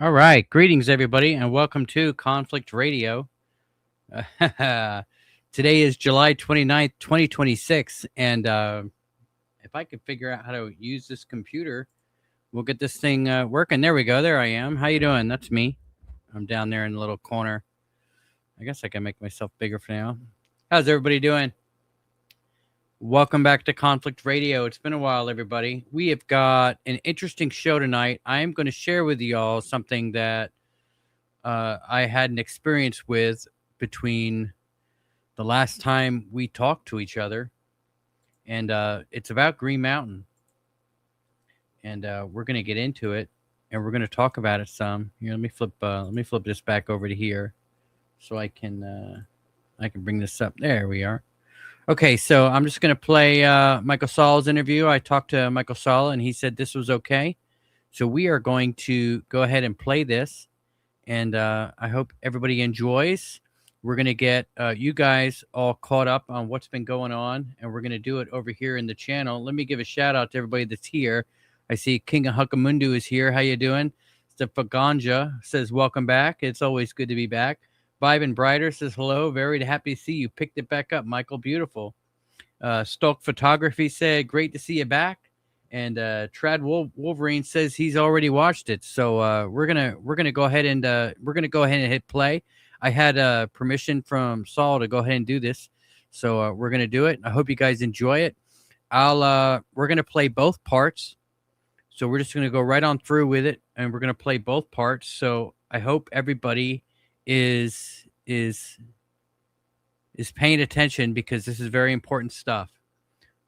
All right. Greetings, everybody, and welcome to Conflict Radio. Today is July 29th, 2026. And if I could figure out how to use this computer, we'll get this thing working. There we go. There I am. How you doing? That's me. I'm down there in the little corner. I guess I can make myself bigger for now. How's everybody doing? Welcome back to Conflict Radio. It's been a while, everybody. We have got an interesting show tonight. I am going to share with you all something that I had an experience with between the last time we talked to each other, and it's about Green Mountain, and we're going to get into it, and we're going to talk about it some. Here, let me flip this back over to here, so I can bring this up. There we are. Okay, so I'm just going to play Michael Salla's interview. I talked to Michael Salla, and he said this was okay. So we are going to go ahead and play this, and I hope everybody enjoys. We're going to get you guys all caught up on what's been going on, and we're going to do it over here in the channel. Let me give a shout-out to everybody that's here. I see King of Huckamundu is here. How you doing? Stefaganja says, welcome back. It's always good to be back. Vibe Brighter says, hello. Very happy to see you. Picked it back up, Michael. Beautiful. Stoke Photography said, great to see you back. And Trad Wolverine says he's already watched it. So we're gonna go ahead and hit play. I had permission from Saul to go ahead and do this, so we're gonna do it. I hope you guys enjoy it. We're gonna play both parts, so we're just gonna go right on through with it, and we're gonna play both parts. So I hope everybody is paying attention, because this is very important stuff.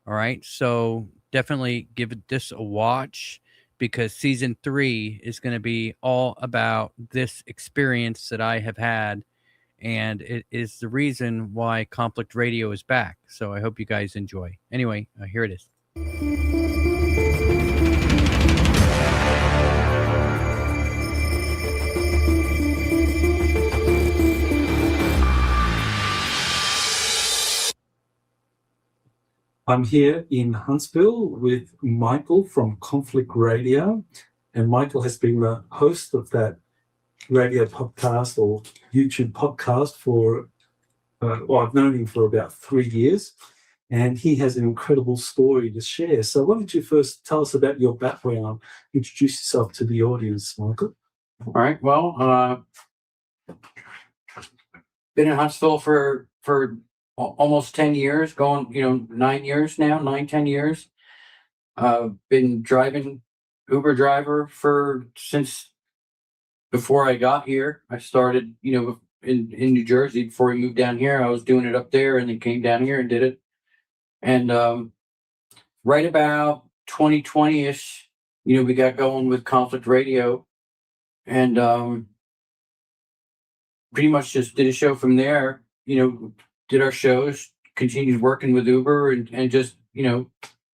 All right, so definitely give this a watch, because season 3 is going to be all about this experience that I have had, and it is the reason why Conflict Radio is back. So I hope you guys enjoy. Anyway, here it is. I'm here in Huntsville with Michael from Conflict Radio, and Michael has been the host of that radio podcast or YouTube podcast for, I've known him for about 3 years, and he has an incredible story to share. So why don't you first tell us about your background, introduce yourself to the audience, Michael? All right, well, been in Huntsville for almost 10 years, going, 9 years now, 10 years. Been driving Uber driver since before I got here. I started, in New Jersey before we moved down here. I was doing it up there and then came down here and did it. And right about 2020-ish, we got going with Conflict Radio, and pretty much just did a show from there, did our shows, continued working with Uber, and just, been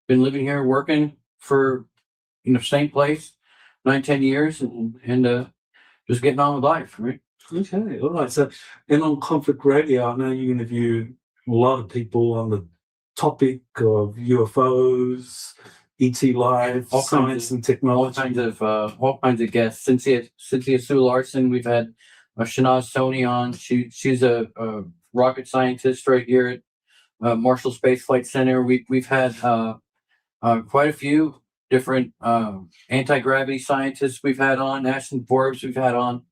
living here, working for, same place, 9-10 years, and just getting on with life, right? Okay, all right. So, and on Conflict Radio, I know you interview a lot of people on the topic of UFOs, ET life, science and technology. All kinds of guests. Cynthia Sue Larson, we've had Shanaz Sony on. She's a rocket scientist right here at Marshall Space Flight Center. We've had quite a few different anti-gravity scientists we've had on. Ashton Forbes we've had on.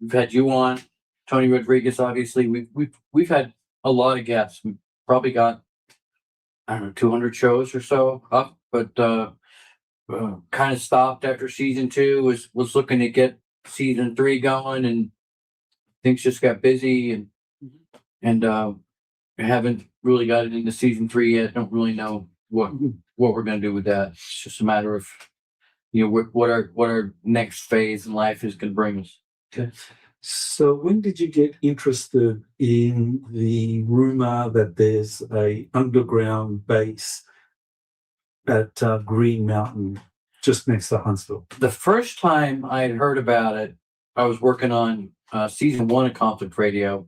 We've had you on. Tony Rodrigues, obviously. We've had a lot of guests. We've probably got, I don't know, 200 shows or so up, but kind of stopped after season 2. Was looking to get season 3 going, and things just got busy, and I haven't really got it into season 3 yet. Don't really know what we're going to do with that. It's just a matter of, what our next phase in life is going to bring us. Okay. So when did you get interested in the rumor that there's a underground base at Green Mountain, just next to Huntsville? The first time I had heard about it, I was working on season 1 of Conflict Radio,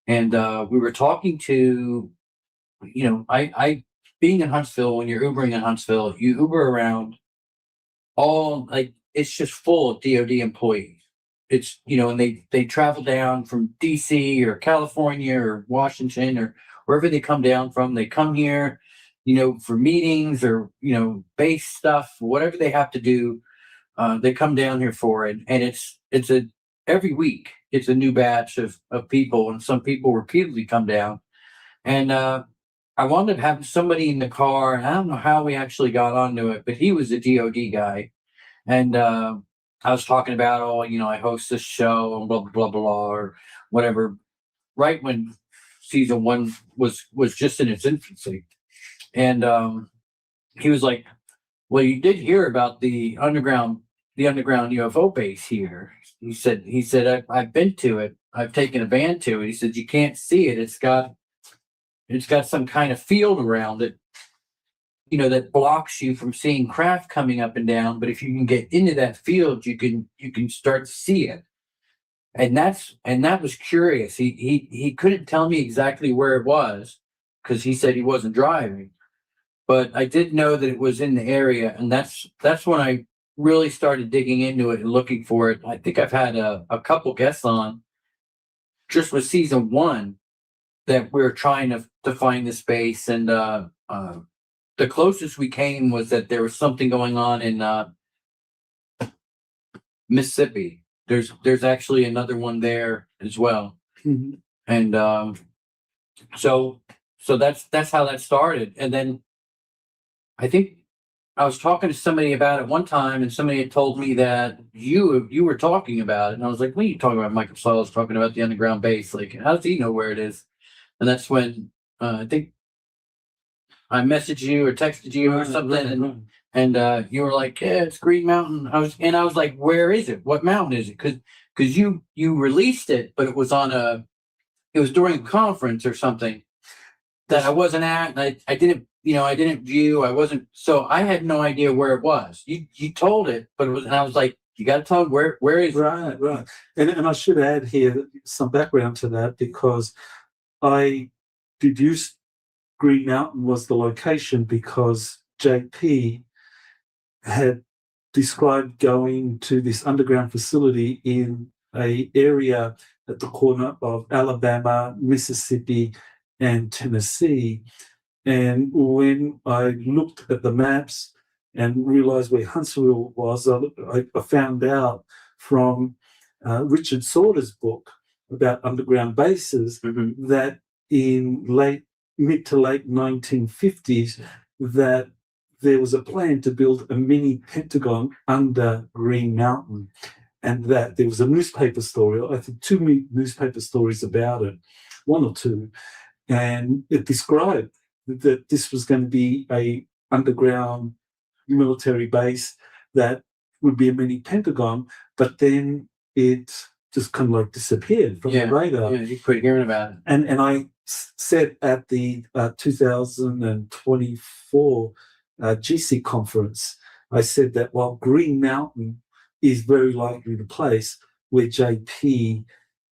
and we were talking to, I being in Huntsville, when you're Ubering in Huntsville, you Uber around all, like, it's just full of DoD employees. It's, and they travel down from DC or California or Washington or wherever they come down from. They come here, for meetings or, base stuff, whatever they have to do. They come down here for it. And every week it's a new batch of people, and some people repeatedly come down. And I wound up having somebody in the car, and I don't know how we actually got onto it, but he was a DoD guy. And I was talking about, I host this show and blah, blah, blah, blah, or whatever, right when season 1 was just in its infancy. And he was like, well, you did hear about the underground UFO base here. He said, I've been to it. I've taken a van to it. He said, you can't see it. It's got some kind of field around it, that blocks you from seeing craft coming up and down. But if you can get into that field, you can start to see it. And that was curious. He couldn't tell me exactly where it was because he said he wasn't driving. But I did know that it was in the area, and that's when I really started digging into it and looking for it. I think I've had a couple guests on just with season 1 that we were trying to find the space, and the closest we came was that there was something going on in Mississippi. There's actually another one there as well. Mm-hmm. And so that's how that started. And then I think I was talking to somebody about it one time, and somebody had told me that you were talking about it, and I was like, "What are you talking about?" Michael Salla's talking about the underground base. Like, how does he know where it is? And that's when I think I messaged you or texted you or something, and you were like, "Yeah, it's Green Mountain." I was like, "Where is it? What mountain is it?" Because you released it, but it was during a conference or something that I wasn't at, and I didn't view. I wasn't, so I had no idea where it was. You told it, but it was, and I was like, you got to tell me where is it? Right. And I should add here some background to that, because I deduced Green Mountain was the location because JP had described going to this underground facility in an area at the corner of Alabama, Mississippi, and Tennessee. And when I looked at the maps and realized where Huntsville was, I found out from Richard Sauter's book about underground bases that in mid to late 1950s, that there was a plan to build a mini Pentagon under Green Mountain, and that there was a newspaper story, I think 2 newspaper stories about it, 1 or 2, and it described that this was going to be a underground military base that would be a mini Pentagon, but then it just kind of like disappeared from the radar. Yeah, you quit hearing about it. And I said at the 2024 GC conference, I said that while Green Mountain is very likely the place where JP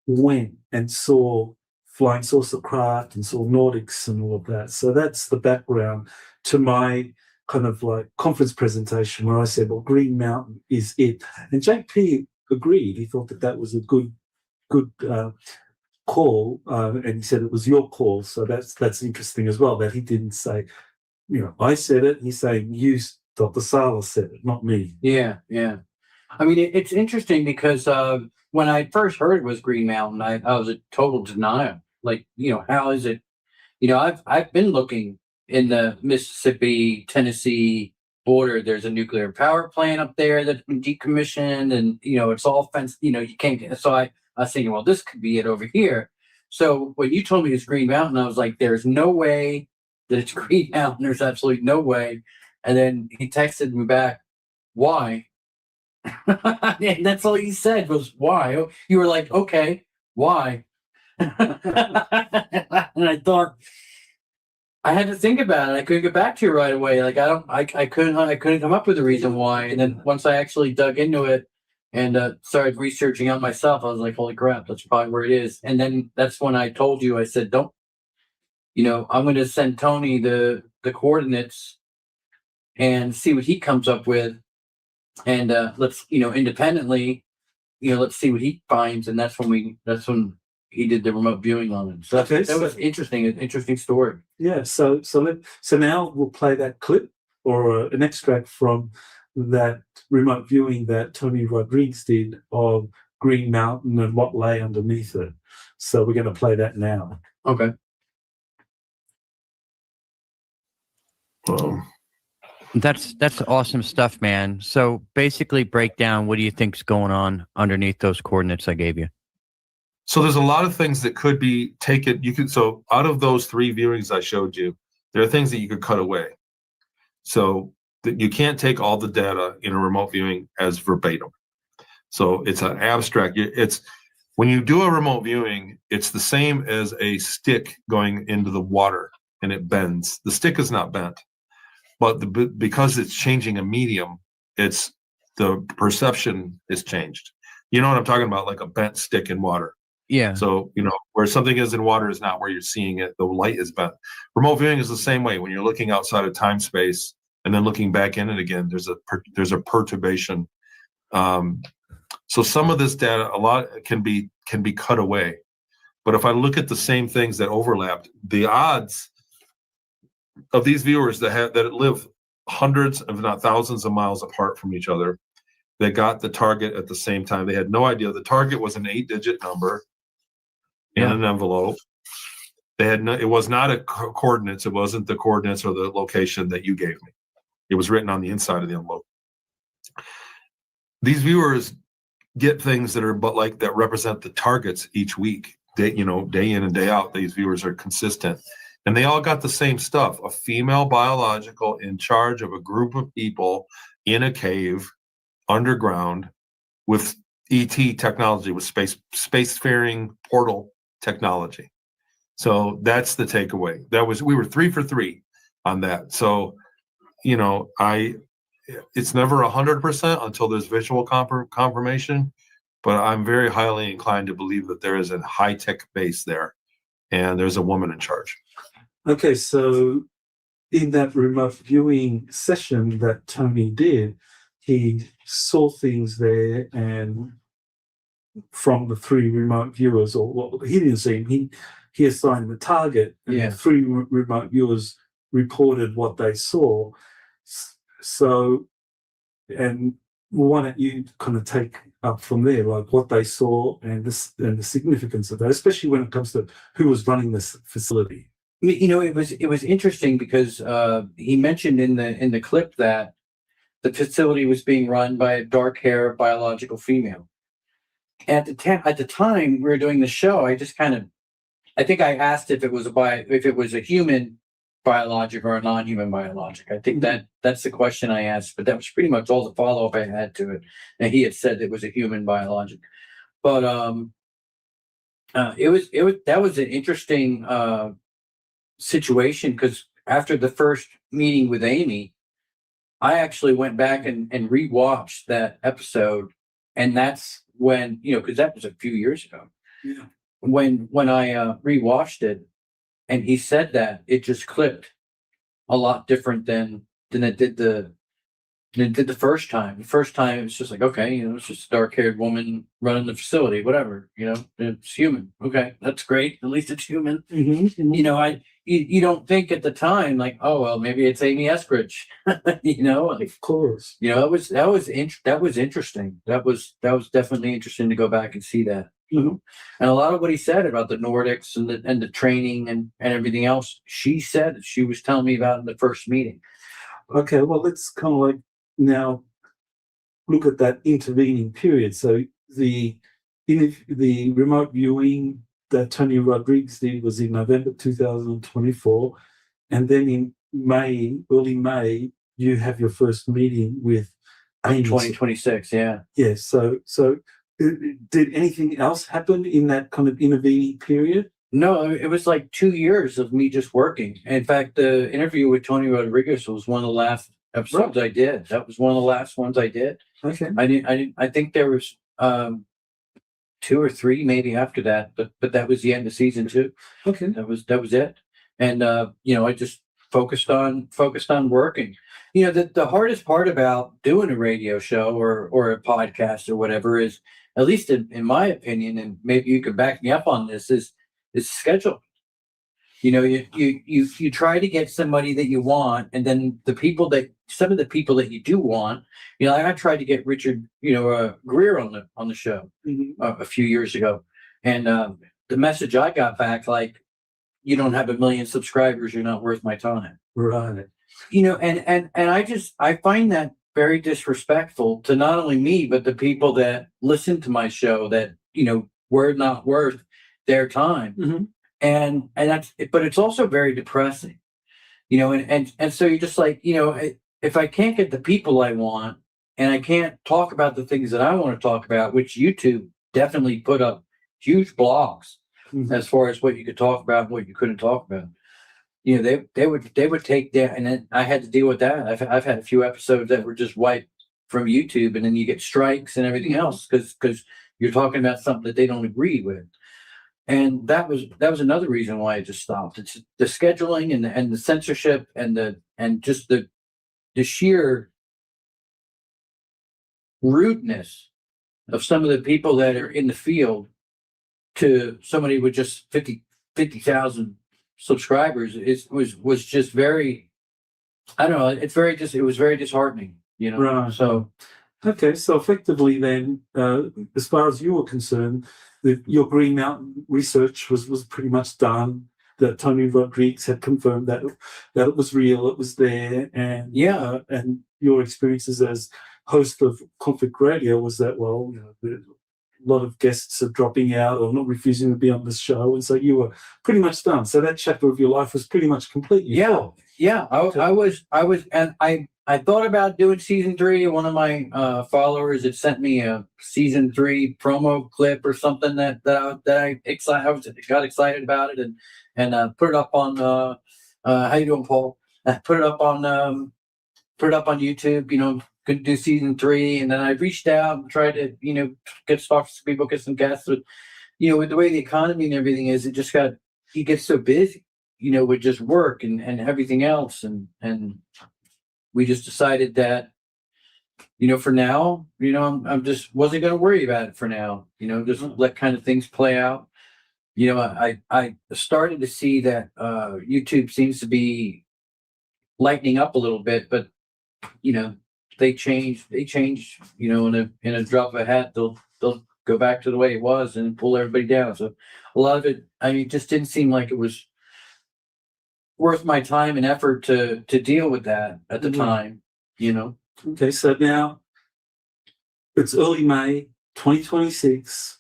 went and saw flying saucer craft and saw Nordics and all of that. So that's the background to my kind of like conference presentation, where I said, well, Green Mountain is it. And JP agreed. He thought that was a good call, and he said it was your call. So that's interesting as well, that he didn't say, I said it. He's saying Dr. Salla said it, not me. Yeah. I mean, it's interesting because when I first heard it was Green Mountain, I was a total denial. Like, how is it? I've been looking in the Mississippi, Tennessee border. There's a nuclear power plant up there that's been decommissioned, and it's all fenced. You can't get. So I was thinking, well, this could be it over here. So when you told me it's Green Mountain, I was like, there's no way that it's Green Mountain. There's absolutely no way. And then he texted me back, why? And that's all you said was why. You were like, okay, why? And I thought, I had to think about it. I couldn't get back to you right away. Like I couldn't come up with a reason why. And then once I actually dug into it and started researching out myself, I was like, holy crap, that's probably where it is. And then that's when I told you, I said, don't, I'm going to send Tony the coordinates and see what he comes up with. and let's independently, let's see what he finds, and that's when he did the remote viewing on it. So that was interesting, an interesting story. Yeah. So now we'll play that clip or an extract from that remote viewing that Tony Rodrigues did of Green Mountain and what lay underneath it. So we're going to play that now. Okay. That's awesome stuff, man. So basically, break down what do you think's going on underneath those coordinates I gave you. So there's a lot of things that could be taken. So out of those 3 viewings I showed you, there are things that you could cut away. So that you can't take all the data in a remote viewing as verbatim. So it's an abstract. It's when you do a remote viewing, it's the same as a stick going into the water and it bends. The stick is not bent, but because it's changing a medium, it's the perception is changed. You know what I'm talking about, like a bent stick in water. Yeah. So, where something is in water is not where you're seeing it. The light is bent. Remote viewing is the same way. When you're looking outside of time space and then looking back in it again, there's a perturbation. So some of this data, a lot can be cut away. But if I look at the same things that overlapped, the odds of these viewers that live hundreds, if not thousands of miles apart from each other, they got the target at the same time. They had no idea. The target was an 8-digit number in an envelope. It was not a coordinates. It wasn't the coordinates or the location that you gave me. It was written on the inside of the envelope. These viewers get things that represent the targets each week. Day in and day out, these viewers are consistent. And they all got the same stuff: a female biological in charge of a group of people in a cave underground with ET technology, with spacefaring portal technology. So that's the takeaway. We were 3 for 3 on that. So, it's never 100% until there's visual confirmation, but I'm very highly inclined to believe that there is a high-tech base there and there's a woman in charge. Okay, so in that remote viewing session that Tony did, he saw things there, and from the 3 remote viewers, he didn't see him, he assigned the target, and the 3 remote viewers reported what they saw. So, and why don't you kind of take up from there, like what they saw and the significance of that, especially when it comes to who was running this facility. It was interesting because he mentioned in the clip that the facility was being run by a dark-haired biological female. At the time we were doing the show, I think I asked if it was a human biologic or a non-human biologic. I think that's the question I asked, but that was pretty much all the follow-up I had to it. And he had said it was a human biologic, but that was an interesting situation, because after the first meeting with Amy, I actually went back and rewatched that episode, and that's when because that was a few years ago. Yeah. When I rewatched it, and he said that it just clipped a lot different than it did the first time. The first time it was just like, okay, it's just a dark-haired woman running the facility, whatever, it's human. Okay, that's great. At least it's human. Mm-hmm. You don't think at the time like, oh well, maybe it's Amy Eskridge. Of course. That was interesting. That was definitely interesting to go back and see that. Mm-hmm. And a lot of what he said about the Nordics and the training and everything else, she was telling me about in the first meeting. Okay, well, let's kind of like now look at that intervening period. So the remote viewing that Tony Rodrigues did was in November 2024, and then in early May, you have your first meeting with Amy. 2026, yeah. Yeah. So did anything else happen in that kind of intervening period? No, it was like 2 years of me just working. In fact, the interview with Tony Rodrigues was one of the last episodes I did. That was one of the last ones I did. Okay. I think there was 2 or 3 maybe after that, but that was the end of season 2. Okay. That was it. And I just focused on working. You know, the hardest part about doing a radio show or a podcast or whatever is, at least in my opinion, and maybe you could back me up on this, is schedule. You know, you try to get somebody that you want, and then some of the people that you do want, you know, I tried to get Richard, Greer on the show a few years ago, and the message I got back, like, you don't have 1 million subscribers, you're not worth my time. Right. You know, and I find that very disrespectful to not only me, but the people that listen to my show that, you know, were not worth their time. Mm-hmm. And that's, but it's also very depressing, you know, and so you're just like, you know, if I can't get the people I want, and I can't talk about the things that I want to talk about, which YouTube definitely put up huge blogs as far as what you could talk about and what you couldn't talk about. You know, they would take that, and then I had to deal with that. I've had a few episodes that were just wiped from YouTube, and then you get strikes and everything else because you're talking about something that they don't agree with. And that was another reason why I just stopped. It's the scheduling and the censorship and just the sheer rudeness of some of the people that are in the field to somebody with just 50,000 subscribers. Was just very, I don't know. It was very disheartening, you know. Right. So, okay. So effectively, then, as far as you were concerned, your Green Mountain research was pretty much done. That Tony Rodrigues had confirmed that it was real, it was there, and and your experiences as host of Conflict Radio was that, well, you know, a lot of guests are dropping out or not refusing to be on this show, and so you were pretty much done. So that chapter of your life was pretty much complete. I was, and I thought about doing season 3. One of my followers had sent me a season 3 promo clip or something that I got excited about it and put it up on how you doing, Paul? Put it up on YouTube. You know, could do season 3, and then I reached out and tried to, you know, get talk to some people, get some guests. But, you know, with the way the economy and everything is, you get so busy, you know, with just work and everything else, and we just decided that, you know, for now, you know, I'm just wasn't going to worry about it for now, you know, just let kind of things play out. You know, I started to see that YouTube seems to be lightening up a little bit, but, you know, they change, you know, in a drop of a hat, they'll go back to the way it was and pull everybody down. So a lot of it, I mean, it just didn't seem like it was worth my time and effort to deal with that at the time, you know. Okay, so now it's early May 2026.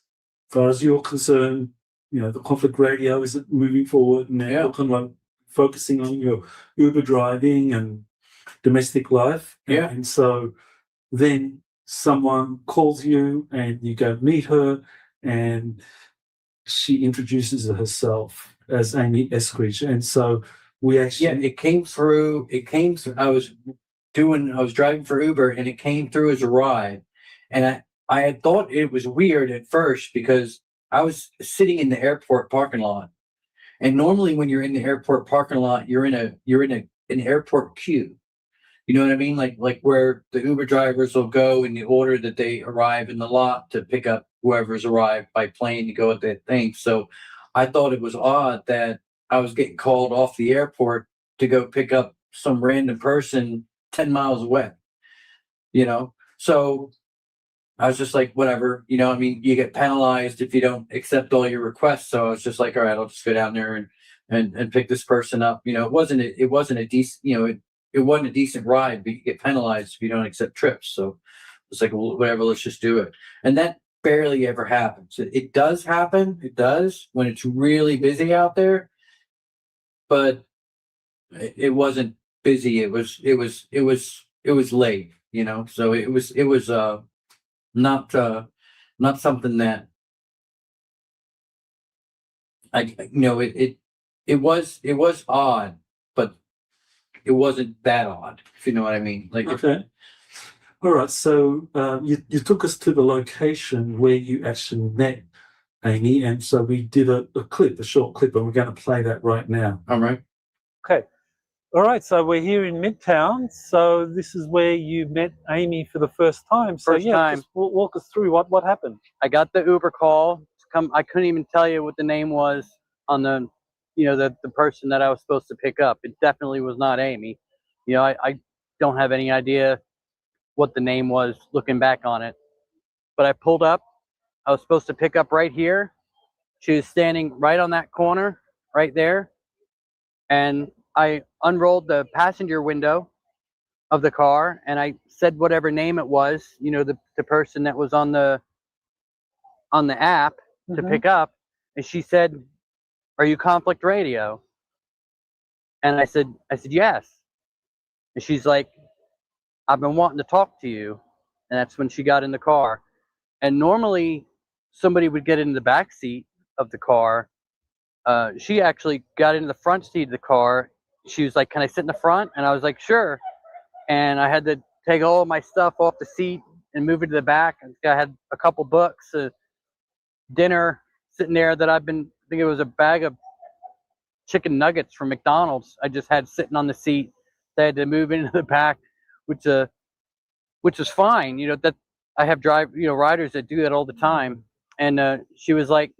As far as you're concerned, you know, the Conflict Radio is moving forward, and now you're kind of like focusing on your Uber driving and domestic life. And so then someone calls you and you go meet her, and she introduces herself as Amy Eskridge. And so we actually it came through. I was driving for Uber, and it came through as a ride, and I had thought it was weird at first because I was sitting in the airport parking lot, and normally when you're in the airport parking lot, you're in an airport queue. You know what I mean? Like where the Uber drivers will go in the order that they arrive in the lot to pick up whoever's arrived by plane to go at that thing. So I thought it was odd that I was getting called off the airport to go pick up some random person 10 miles away, you know? So I was just like, whatever, you know, I mean, you get penalized if you don't accept all your requests. So I was just like, all right, I'll just go down there and pick this person up. You know, it wasn't a decent, you know, it wasn't a decent ride, but you get penalized if you don't accept trips. So it's like, well, whatever, let's just do it. And that barely ever happens. It does happen. It does when it's really busy out there, but it wasn't busy. It was late, you know? So it was not something that it was odd, but it wasn't that odd, if you know what I mean. Like, okay. All right. So you took us to the location where you actually met Amy, and so we did a short clip, and we're going to play that right now. all right. Okay. All right, so we're here in Midtown. So this is where you met Amy for the first time. So First time. just walk us through what happened. I got the Uber call to come. I couldn't even tell you what the name was on the, the person that I was supposed to pick up. It definitely was not Amy. I don't have any idea what the name was looking back on it. But I pulled up. I was supposed to pick up right here. She was standing right on that corner, right there. And I unrolled the passenger window of the car and I said whatever name it was, the person that was on the app to pick up. And she said, "Are you Conflict Radio?" And I said, "Yes." And she's like, "I've been wanting to talk to you." And that's when she got in the car. And normally somebody would get in the back seat of the car. She actually got into the front seat of the car. She was like, "Can I sit in the front?" And I was like, "Sure." And I had to take all of my stuff off the seat and move it to the back. I had a couple books, dinner sitting there that I think it was a bag of chicken nuggets from McDonald's I just had sitting on the seat. They had to move into the back, which is fine. That I have riders that do that all the time. And she was like,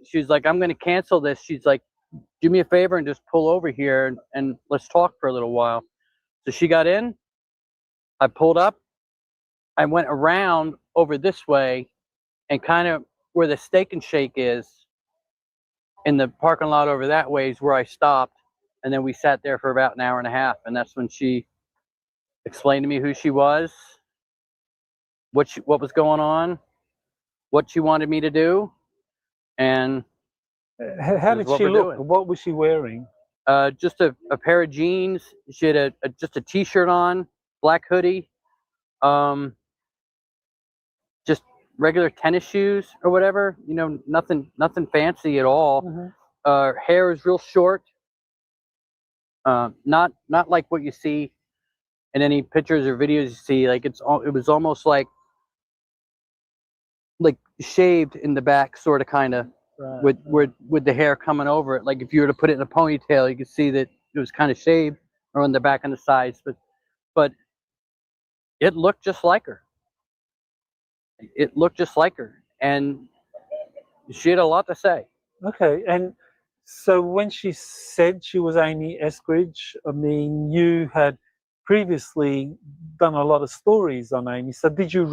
"I'm going to cancel this." She's like, "Do me a favor and just pull over here and let's talk for a little while." So she got in. I pulled up. I went around over this way and kind of where the Steak and Shake is in the parking lot over that way is where I stopped. And then we sat there for about an hour and a half. And that's when she explained to me who she was, what was going on, what she wanted me to do. And how did she look? Doing. What was she wearing? Just a pair of jeans. She had just a t-shirt on, black hoodie, just regular tennis shoes or whatever. Nothing fancy at all. Hair was real short. Not like what you see in any pictures or videos you see. Like it was almost like shaved in the back, sort of, kind of. Right. With the hair coming over it. Like if you were to put it in a ponytail, you could see that it was kind of shaved or on the back and the sides, but it looked just like her. It looked just like her, and she had a lot to say. Okay, and so when she said she was Amy Eskridge, I mean, you had previously done a lot of stories on Amy. So did you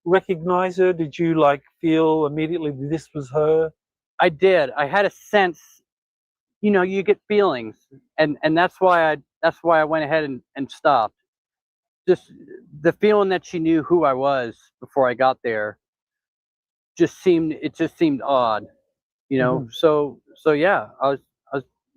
recognize her? Did you feel immediately that this was her? I did. I had a sense. You get feelings, and that's why I went ahead and stopped. Just the feeling that she knew who I was before I got there just seemed odd. So yeah, I was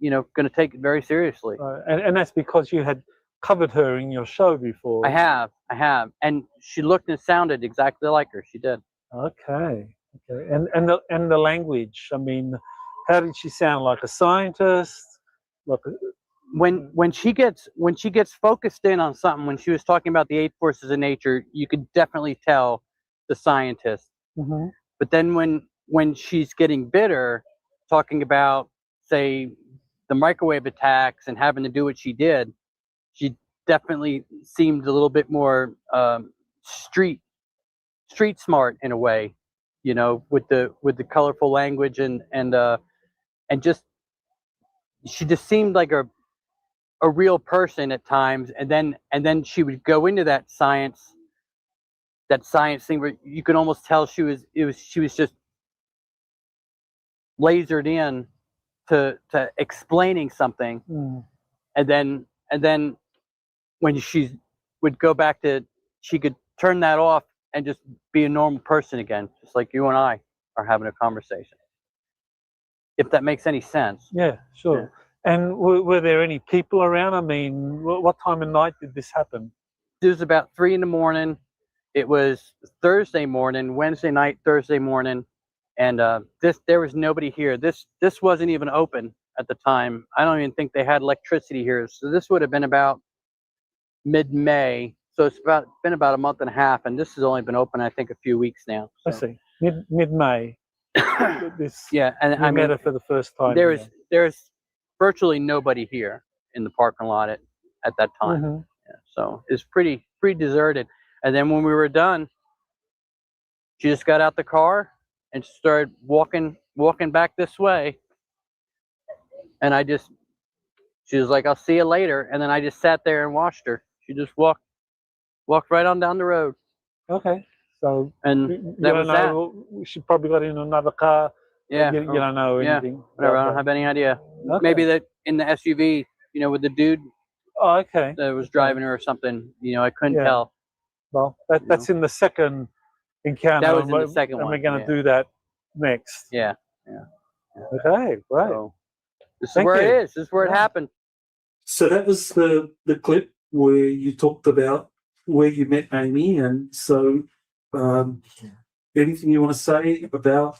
going to take it very seriously. And that's because you had covered her in your show before. I have, and she looked and sounded exactly like her. She did. Okay. And the language. I mean, how did she sound? Like a scientist? When she gets focused in on something, when she was talking about the 8 forces of nature, you could definitely tell the scientist. But then when she's getting bitter, talking about, say, the microwave attacks and having to do what she did, she definitely seemed a little bit more street smart in a way, with the colorful language and just she just seemed like a real person at times. And then she would go into that science thing where you could almost tell she was just lasered in to explaining something. And then when she would go back to, she could turn that off and just be a normal person again, just like you and I are having a conversation, if that makes any sense. Yeah, sure. Yeah. And were there any people around? I mean, what time of night did this happen? It was about 3 a.m. It was Thursday morning, Wednesday night, Thursday morning, and there was nobody here. This wasn't even open at the time. I don't even think they had electricity here. So this would have been about mid-May. So it's been about a month and a half, and this has only been open, I think, a few weeks now. So. I see. Mid-May. Yeah, and I met her for the first time. There's virtually nobody here in the parking lot at that time. Mhm. Yeah, so it's pretty deserted. And then when we were done, she just got out the car and started walking back this way. And she was like, "I'll see you later." And then I just sat there and watched her. She just walked right on down the road. Okay. So And you that don't was that. know. She probably got in another car. Yeah. You don't know Yeah. anything. Whatever. I about don't have any idea. Okay. Maybe that in the SUV, with the dude that. Oh, okay. that was driving her or something. I couldn't Yeah. tell. Well, that's in the second encounter. That was in the and second and one. we're going to Yeah. do that next. Yeah. Okay. Right. So this is Thank where you. it is. This is where it Yeah. happened. So that was the clip where you talked about where you met Amy, and so anything you want to say about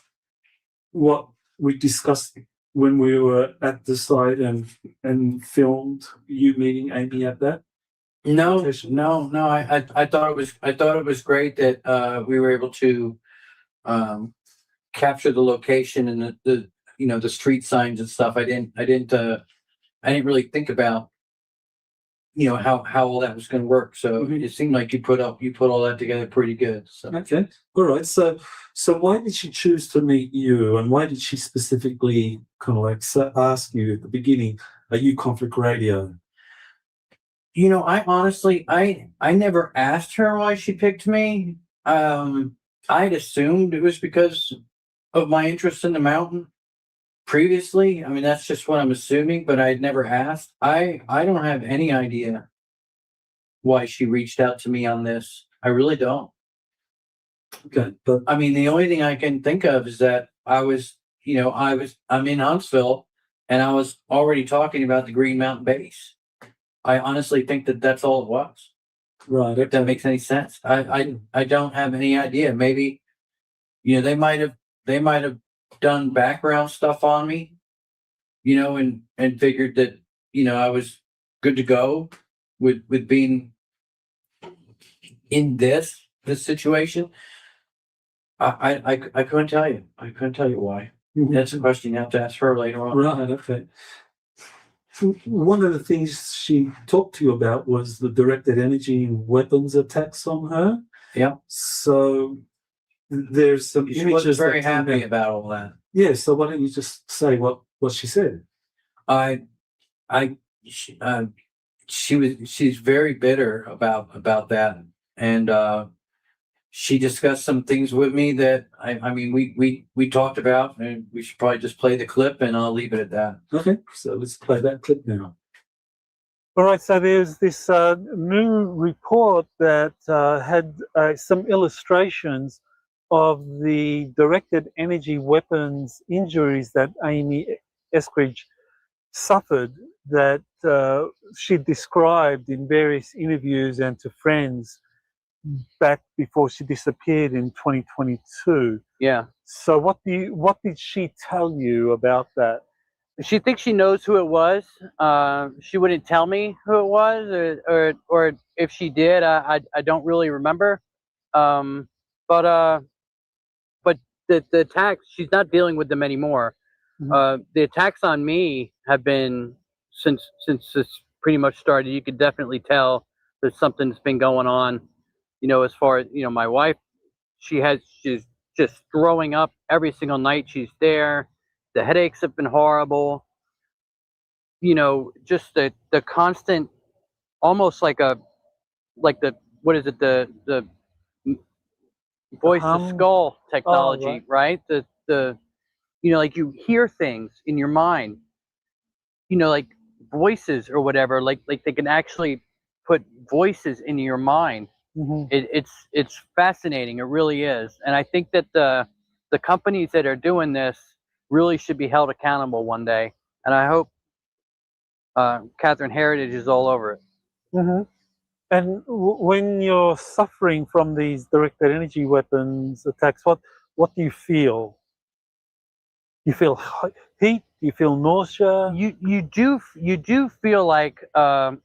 what we discussed when we were at the site and filmed you meeting Amy at that? No, Session. no. I thought it was great that we were able to capture the location and the street signs and stuff. I didn't really think about how all that was going to work. So Mhm. it seemed like you put all that together pretty good. So Okay, all right. So why did she choose to meet you, and why did she specifically kind of like ask you at the beginning, "Are you Conflict Radio?" I honestly I never asked her why she picked me. I'd assumed it was because of my interest in the mountain previously. I mean, that's just what I'm assuming, but I'd never asked. I don't have any idea why she reached out to me on this. I really don't. Okay, but I mean, the only thing I can think of is that I'm in Huntsville and I was already talking about the Green Mountain Base. I honestly think that that's all it was. right, If that makes any sense. I don't have any idea. Maybe, they might have done background stuff on me, and figured that, I was good to go with being in this situation. I couldn't tell you. I couldn't tell you why. That's a question you have to ask her later on. Right, okay. One of the things she talked to you about was the directed energy weapons attacks on her. Yeah. So there's some She images was very that came happy out. about all that. Yeah, so why don't you just say what she said? She's very bitter about that, and she discussed some things with me that I mean we talked about, and we should probably just play the clip, and I'll leave it at that. Okay, so let's play that clip now. All right, so there's this new report that had some illustrations of the directed energy weapons injuries that Amy Eskridge suffered, that she described in various interviews and to friends back before she disappeared in 2022. Yeah. So what did she tell you about that? She thinks she knows who it was. She wouldn't tell me who it was, or if she did, I don't really remember. But the attacks, she's not dealing with them anymore. Mhm. The attacks on me have been since this pretty much started. You could definitely tell there's something's been going on. As far as my wife, she's just throwing up every single night she's there. The headaches have been horrible. Just the constant, almost like the what is it, the voice to skull technology, right. right? The like you hear things in your mind, like voices or whatever, like they can actually put voices into your mind. Mhm. It's fascinating. It really is. And I think that the companies that are doing this really should be held accountable one day. And I hope Catherine Heritage is all over it. Mm-hmm. And when you're suffering from these directed energy weapons attacks, what do you feel? You feel heat? You feel nausea? You do feel like a.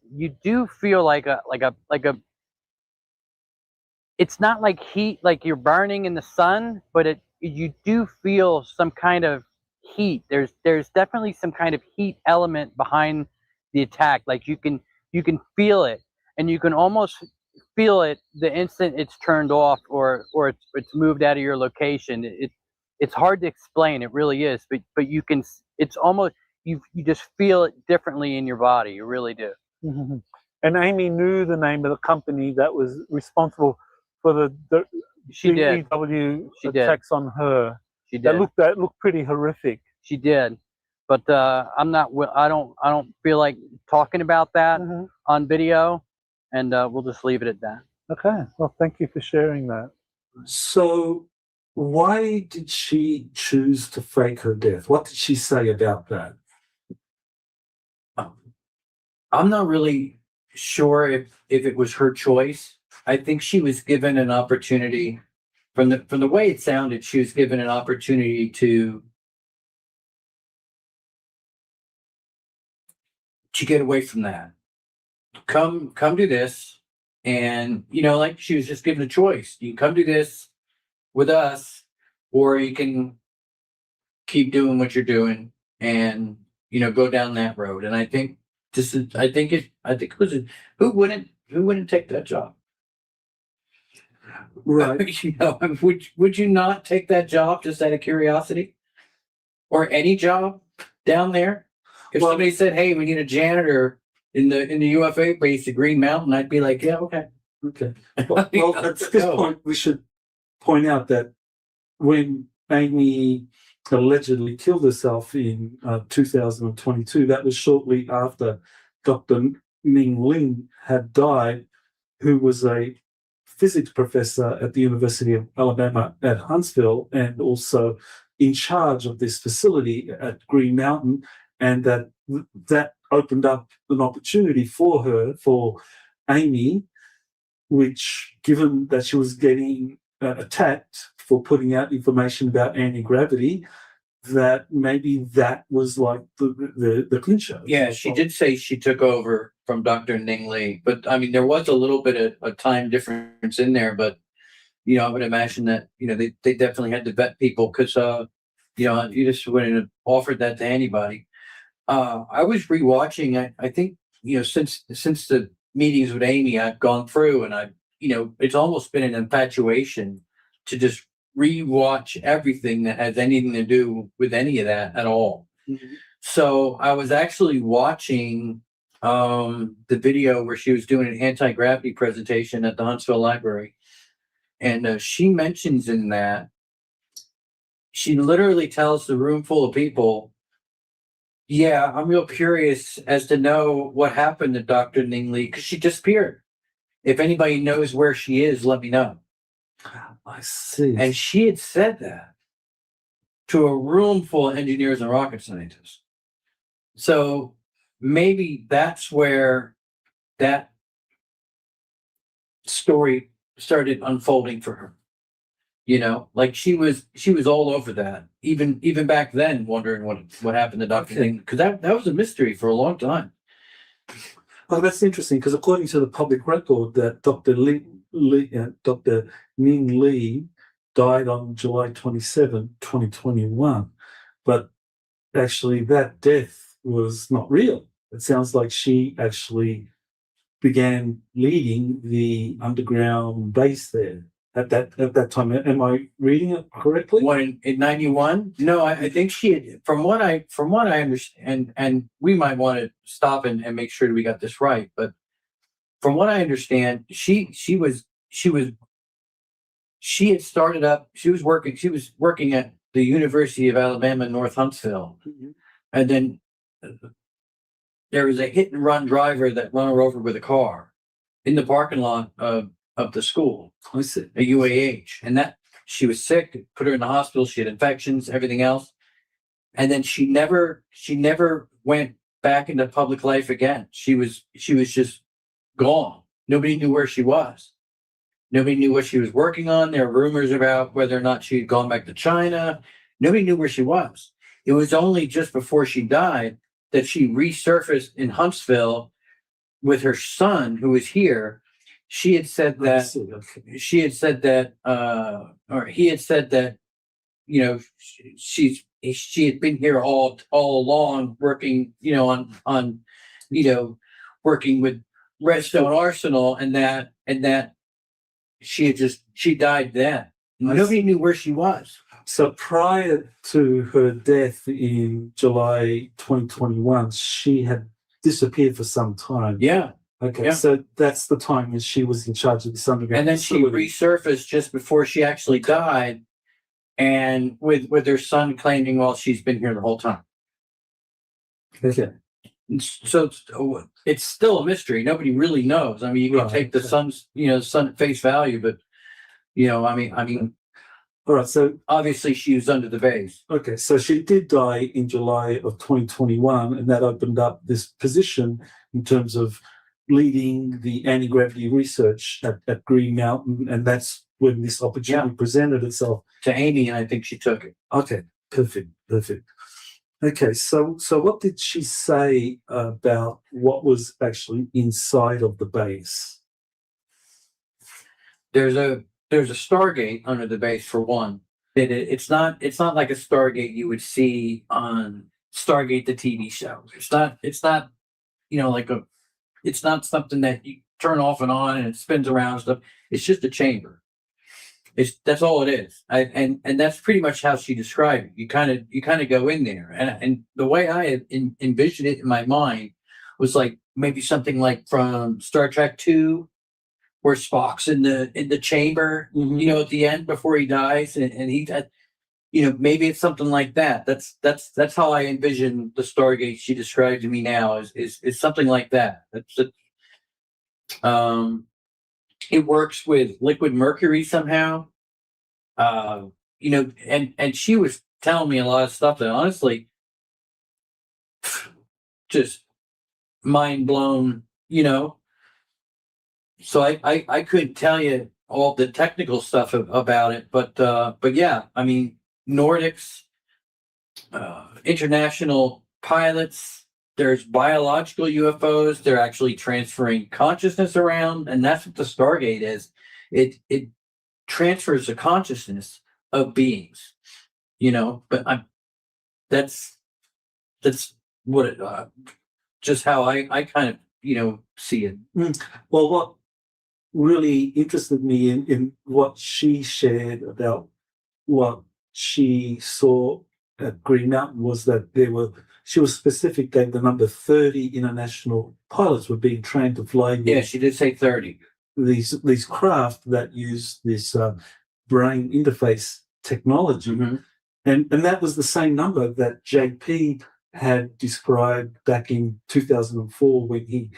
It's not like heat, like you're burning in the sun, but you do feel some kind of heat. There's definitely some kind of heat element behind the attack. Like you can you can feel it, and you can almost feel it the instant it's turned off or it's moved out of your location. It's hard to explain. It really is, but you can. It's almost you just feel it differently in your body. You really do. Mhm. And Amy knew the name of the company that was responsible for the She did. DEW She did. attacks on her. She did. That looked pretty horrific. She did, but I'm not. I don't feel like talking about that Mhm. on video, and we'll just leave it at that. Okay. Well, thank you for sharing that. So, why did she choose to fake her death? What did she say about that? I'm not really sure if it was her choice. I think she was given an opportunity from the way it sounded. She was given an opportunity to get away from that. Come do this, and like she was just given a choice. You can come do this with us, or you can keep doing what you're doing and go down that road. And I think it was who wouldn't take that job? Right. Would you not take that job just out of curiosity, or any job down there? If somebody said, "Hey, we need a janitor in the UFO base at Green Mountain," I'd be like, "Yeah, okay." Okay. Well, at this point, we should point out that when Amy allegedly killed herself in 2022, that was shortly after Dr. Ning Ling had died, who was a physics professor at the University of Alabama at Huntsville and also in charge of this facility at Green Mountain, and that opened up an opportunity for Amy, which, given that she was getting attacked for putting out information about anti-gravity, that maybe that was like the clincher. Yeah, she did say she took over from Dr. Ning Li, but I mean, there was a little bit of a time difference in there, but I would imagine that they definitely had to vet people, because you just wouldn't have offered that to anybody. I was rewatching. I think since the meetings with Amy, I've gone through, and it's almost been an infatuation to just rewatch everything that has anything to do with any of that at all. Mm-hmm. So I was actually watching the video where she was doing an anti-gravity presentation at the Huntsville Library, and she mentions in that, she literally tells the room full of people, "Yeah, I'm real curious as to know what happened to Dr. Ning Li, because she disappeared. If anybody knows where she is, let me know." I see. And she had said that to a room full of engineers and rocket scientists. So maybe that's where that story started unfolding for her. Like she was all over that, even back then, wondering what happened to Dr. Ning, because that was a mystery for a long time. Oh, that's interesting, because according to the public record, that Dr. Ning Li died on July 27, 2021, but actually that death was not real. It sounds like she actually began leading the underground base there at that time. Am I reading it correctly? What, in 91? No, I think she had, from what I understand, and we might want to stop and make sure that we got this right, but from what I understand, she had started up, she was working at the University of Alabama North Huntsville. Mm-hmm. And then there was a hit and run driver that run her over with a car in the parking lot of the school, I see. a UAH, and that she was sick, put her in the hospital. She had infections, everything else. And then she never went back into public life again. She was just gone. Nobody knew where she was. Nobody knew what she was working on. There were rumors about whether or not she had gone back to China. Nobody knew where she was. It was only just before she died that she resurfaced in Huntsville with her son, who was here. She had said that she had said that, or he had said that, she had been here all along, working, on working with Redstone Arsenal, and that she died then. Nobody knew where she was. So prior to her death in July 2021, she had disappeared for some time. Yeah. Okay, Yeah. so that's the time when she was in charge of this underground And then she facility. resurfaced just before she actually died, and with her son claiming, well, she's been here the whole time. Okay. So it's still a mystery. Nobody really knows. I mean, you can take the son's, son at face value, but I mean, All right, so obviously she was under the base. okay, so she did die in July of 2021, and that opened up this position in terms of leading the anti-gravity research at Green Mountain, and that's when this opportunity presented itself. To Amy, and I think she took it. Okay, perfect. Okay, so what did she say about what was actually inside of the base? There's a Stargate under the base, for one. It's not like a Stargate you would see on Stargate the TV show. It's not it's not something that you turn off and on and it spins around and stuff. It's just a chamber. That's all it is. And that's pretty much how she described it. You kind of go in there, and the way I envisioned it in my mind was like maybe something like from Star Trek 2, where Spock's in the chamber, at the end before he dies, and he, maybe it's something like that. That's how I envision the Stargate she described to me now is something like that. It works with liquid mercury somehow, and she was telling me a lot of stuff that honestly, just mind blown, So I couldn't tell you all the technical stuff about it, but yeah, I mean, Nordics, international pilots. There's biological UFOs. They're actually transferring consciousness around, and that's what the Stargate is. It transfers the consciousness of beings, But that's what it. Just how I kind of see it. Well, what really interested me in what she shared about what she saw at Green Mountain was that she was specific that the number 30 international pilots were being trained to fly. Yeah, she did say 30. These craft that use this brain interface technology. Mm-hmm. And that was the same number that JP had described back in 2004 when he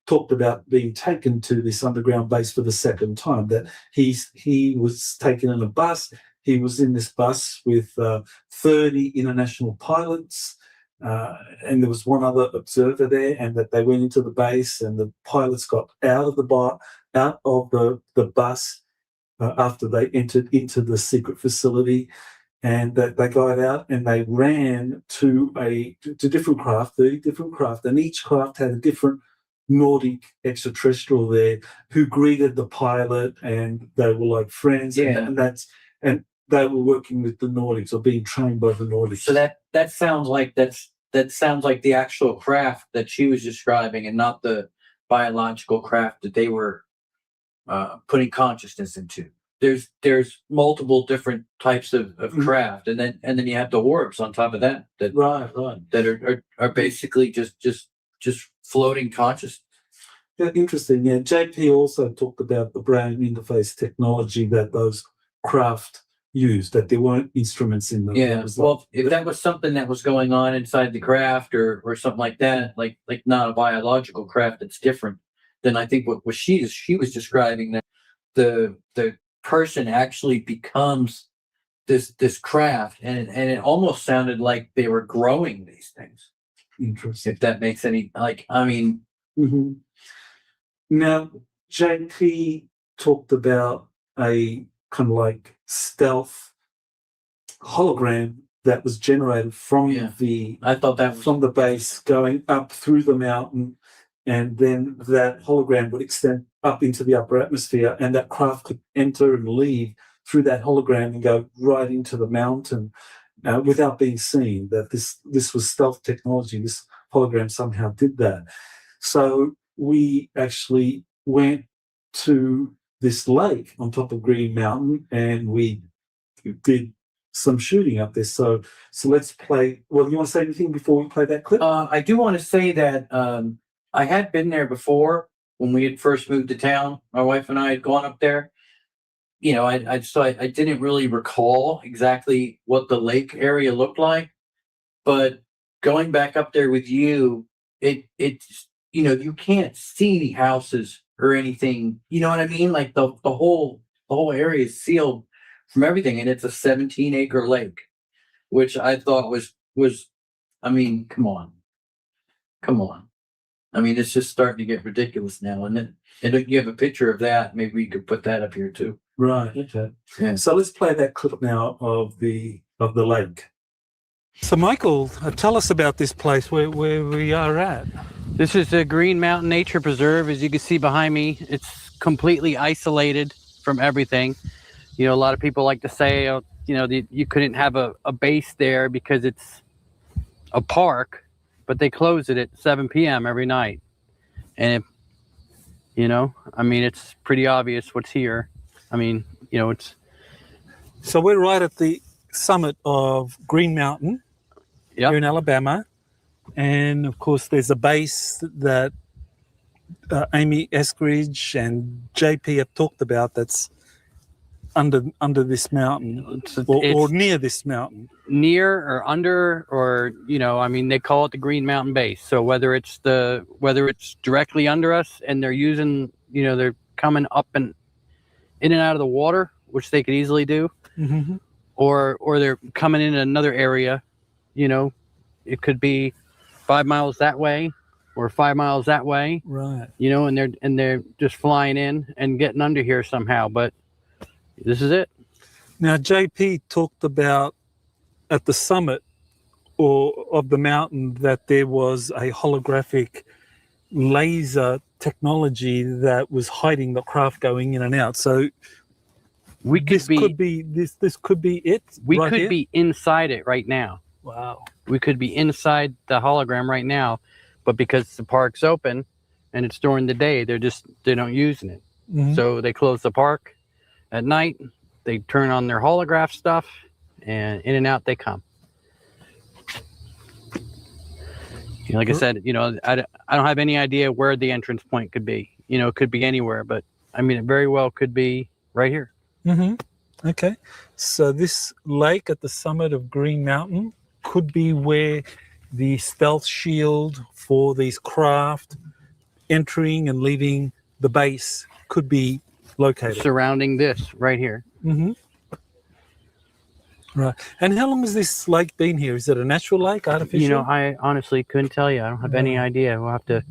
talked about being taken to this underground base for the second time, that he was taken in a bus. He was in this bus with 30 international pilots, and there was one other observer there, and that they went into the base, and the pilots got out of the bus after they entered into the secret facility, and that they got out and they ran to different craft, 30 different craft, and each craft had a different Nordic extraterrestrial there who greeted the pilot, and they were like friends. Yeah. And they were working with the Nordics or being trained by the Nordics. So that sounds like the actual craft that she was describing, and not the biological craft that they were putting consciousness into. There's multiple different types of craft, and then you have the orbs on top of that right that are basically just floating consciousness. Yeah, interesting. Yeah, JP also talked about the brain interface technology that those craft used, that there weren't instruments in them. Yeah, well, if that was something that was going on inside the craft or something like that, like not a biological craft that's different, then I think what she was describing, that the person actually becomes this craft, and it almost sounded like they were growing these things. Interesting. If that makes any, I mean. Mm-hmm. Now, JP talked about a kind of like stealth hologram that was generated from I thought that was from the base going up through the mountain, and then that hologram would extend up into the upper atmosphere, and that craft could enter and leave through that hologram and go right into the mountain without being seen. That this was stealth technology. This hologram somehow did that. So we actually went to this lake on top of Green Mountain, and we did some shooting up there. So let's play. Well, you want to say anything before we play that clip? I do want to say that I had been there before when we had first moved to town. My wife and I had gone up there. You know, I didn't really recall exactly what the lake area looked like, but going back up there with you, it's you know, you can't see any houses or anything. You know what I mean? Like the whole area is sealed from everything, and it's a 17-acre lake, which I thought was I mean, come on. I mean, it's just starting to get ridiculous now, and then you have a picture of that. Maybe we could put that up here too. Right. Okay. Yeah. So let's play that clip now of the lake. So, Michael, tell us about this place where we are at. This is the Green Mountain Nature Preserve. As you can see behind me, it's completely isolated from everything. You know, a lot of people like to say, you know, you couldn't have a base there because it's a park, but they close it at 7 p.m. every night. And, you know, I mean, it's pretty obvious what's here. I mean, you know, it's... So we're right at the summit of Green Mountain here in Alabama. And, of course, there's a base that Amy Eskridge and JP have talked about that's under this mountain or near this mountain. Near or under, or, you know, I mean, they call it the Green Mountain Base. So whether it's directly under us and they're using, you know, they're coming up and in and out of the water, which they could easily do, Mm-hmm. or they're coming in another area, you know, it could be 5 miles that way or 5 miles that way, Right. you know, and they're just flying in and getting under here somehow. But this is it. Now, JP talked about at the summit of the mountain that there was a holographic laser technology that was hiding the craft going in and out. So this could be it. We right could here? be inside it right now. Wow. We could be inside the hologram right now, but because the park's open and it's during the day, they're not using it. Mhm. So they close the park at night. They turn on their holograph stuff, and in and out they come. You know, like I said, you know, I don't have any idea where the entrance point could be. You know, it could be anywhere, but I mean, it very well could be right here. Mm-hmm. Okay. So this lake at the summit of Green Mountain could be where the stealth shield for these craft entering and leaving the base could be located. Surrounding this right here. Mm-hmm. Right. And how long has this lake been here? Is it a natural lake, artificial? You know, I honestly couldn't tell you. I don't have any idea. We'll have to.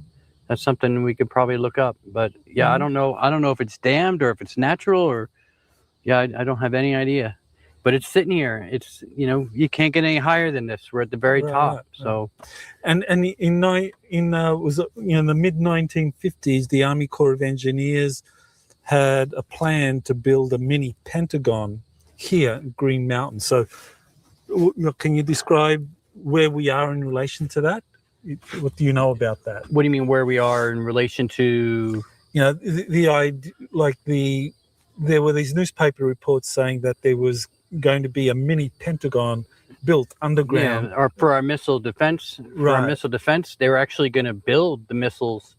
That's something we could probably look up. But yeah, I don't know. I don't know if it's dammed or if it's natural or. Yeah, I don't have any idea. But it's sitting here. It's, you know, you can't get any higher than this. We're at the very top. Right. So. And in was it, you know, the mid 1950s, the Army Corps of Engineers had a plan to build a mini Pentagon here in Green Mountain. So can you describe where we are in relation to that? What do you know about that? What do you mean where we are in relation to? You know, the idea, like there were these newspaper reports saying that there was going to be a mini Pentagon built underground. Yeah, or for our missile defense. For our missile defense, they were actually going to build the missiles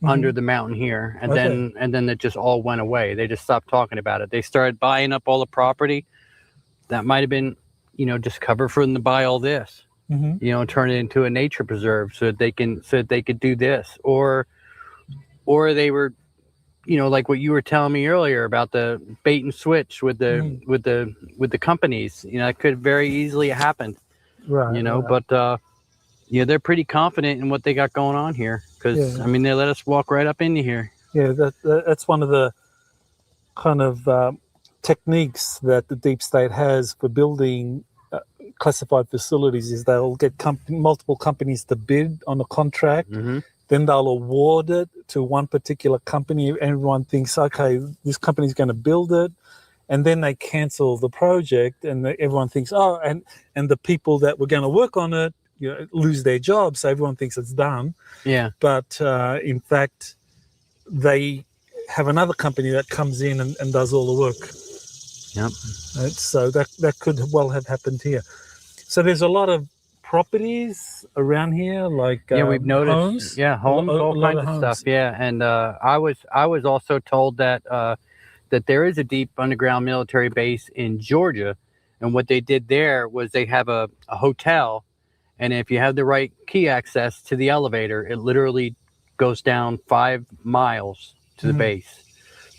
under the mountain here, and then it just all went away. They just stopped talking about it. They started buying up all the property that might have been, you know, just cover for them to buy all this, you know, and turn it into a nature preserve so that they could do this, or they were, you know, like what you were telling me earlier about the bait and switch with the companies. You know, it could very easily have happened. Right. You know, but yeah, they're pretty confident in what they got going on here because I mean they let us walk right up into here. Yeah, that's one of the kind of techniques that the deep state has for building classified facilities. Is they'll get multiple companies to bid on a contract. Then they'll award it to one particular company. Everyone thinks, okay, this company's going to build it. And then they cancel the project and everyone thinks, oh, and the people that were going to work on it lose their jobs. So everyone thinks it's done. Yeah. But in fact, they have another company that comes in and does all the work. Yep. So that could well have happened here. So there's a lot of properties around here, like We've noticed. homes. Yeah, homes, a all lot kinds of of homes. stuff. Yeah, and I was also told that that there is a deep underground military base in Georgia, and what they did there was they have a hotel, and if you have the right key access to the elevator, it literally goes down 5 miles to the base.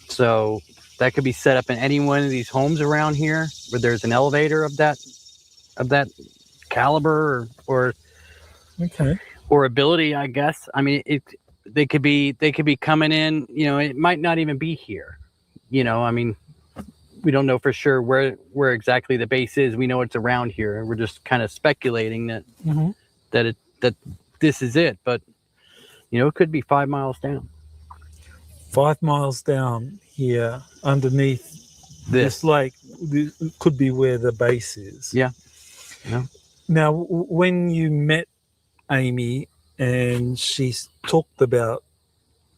So that could be set up in any one of these homes around here where there's an elevator of that caliber or Okay. or ability, I guess. I mean, they could be coming in, it might not even be here. I mean, we don't know for sure where exactly the base is. We know it's around here. We're just kind of speculating that that this is it, but it could be 5 miles down. 5 miles down here underneath this lake could be where the base is. Yeah. Yeah. Now, when you met Amy and she talked about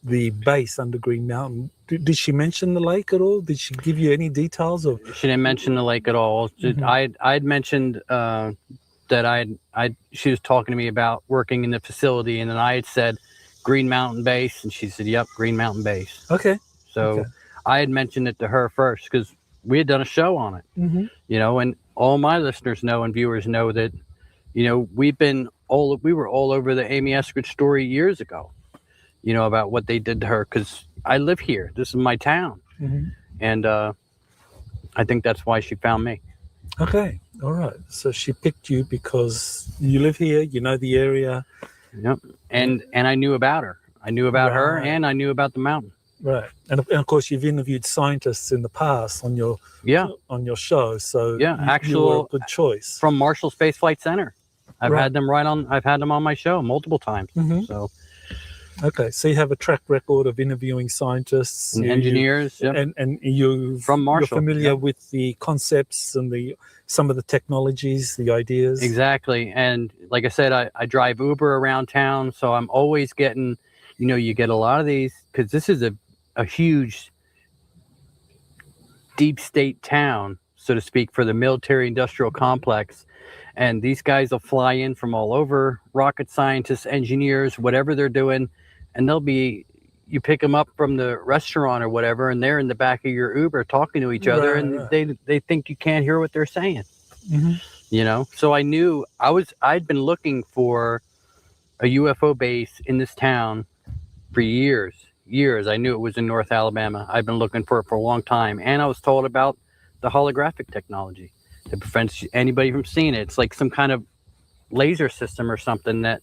the base under Green Mountain, did she mention the lake at all? Did she give you any details of? She didn't mention the lake at all. I'd mentioned that she was talking to me about working in the facility, and then I had said Green Mountain Base, and she said, "Yep, Green Mountain Base." Okay. So I had mentioned it to her first because we had done a show on it. And all my listeners know and viewers know that we were all over the Amy Eskridge story years ago, about what they did to her, because I live here. This is my town. And I think that's why she found me. Okay. All right. So she picked you because you live here, you know the area. Yep. And I knew about her. I knew about her, and I knew about the mountain. Right. And of course, you've interviewed scientists in the past on your show. So you were a good choice. From Marshall Space Flight Center. I've had them on my show multiple times. So okay, so you have a track record of interviewing scientists and engineers, and you're familiar with the concepts and some of the technologies, the ideas. Exactly. And like I said, I drive Uber around town, so I'm always getting, you get a lot of these, because this is a huge deep state town, so to speak, for the military industrial complex. And these guys will fly in from all over, rocket scientists, engineers, whatever they're doing, and you pick them up from the restaurant or whatever, and they're in the back of your Uber talking to each other, and they think you can't hear what they're saying. So I knew I'd been looking for a UFO base in this town for years. I knew it was in North Alabama. I've been looking for it for a long time, and I was told about the holographic technology that prevents anybody from seeing it. It's like some kind of laser system or something that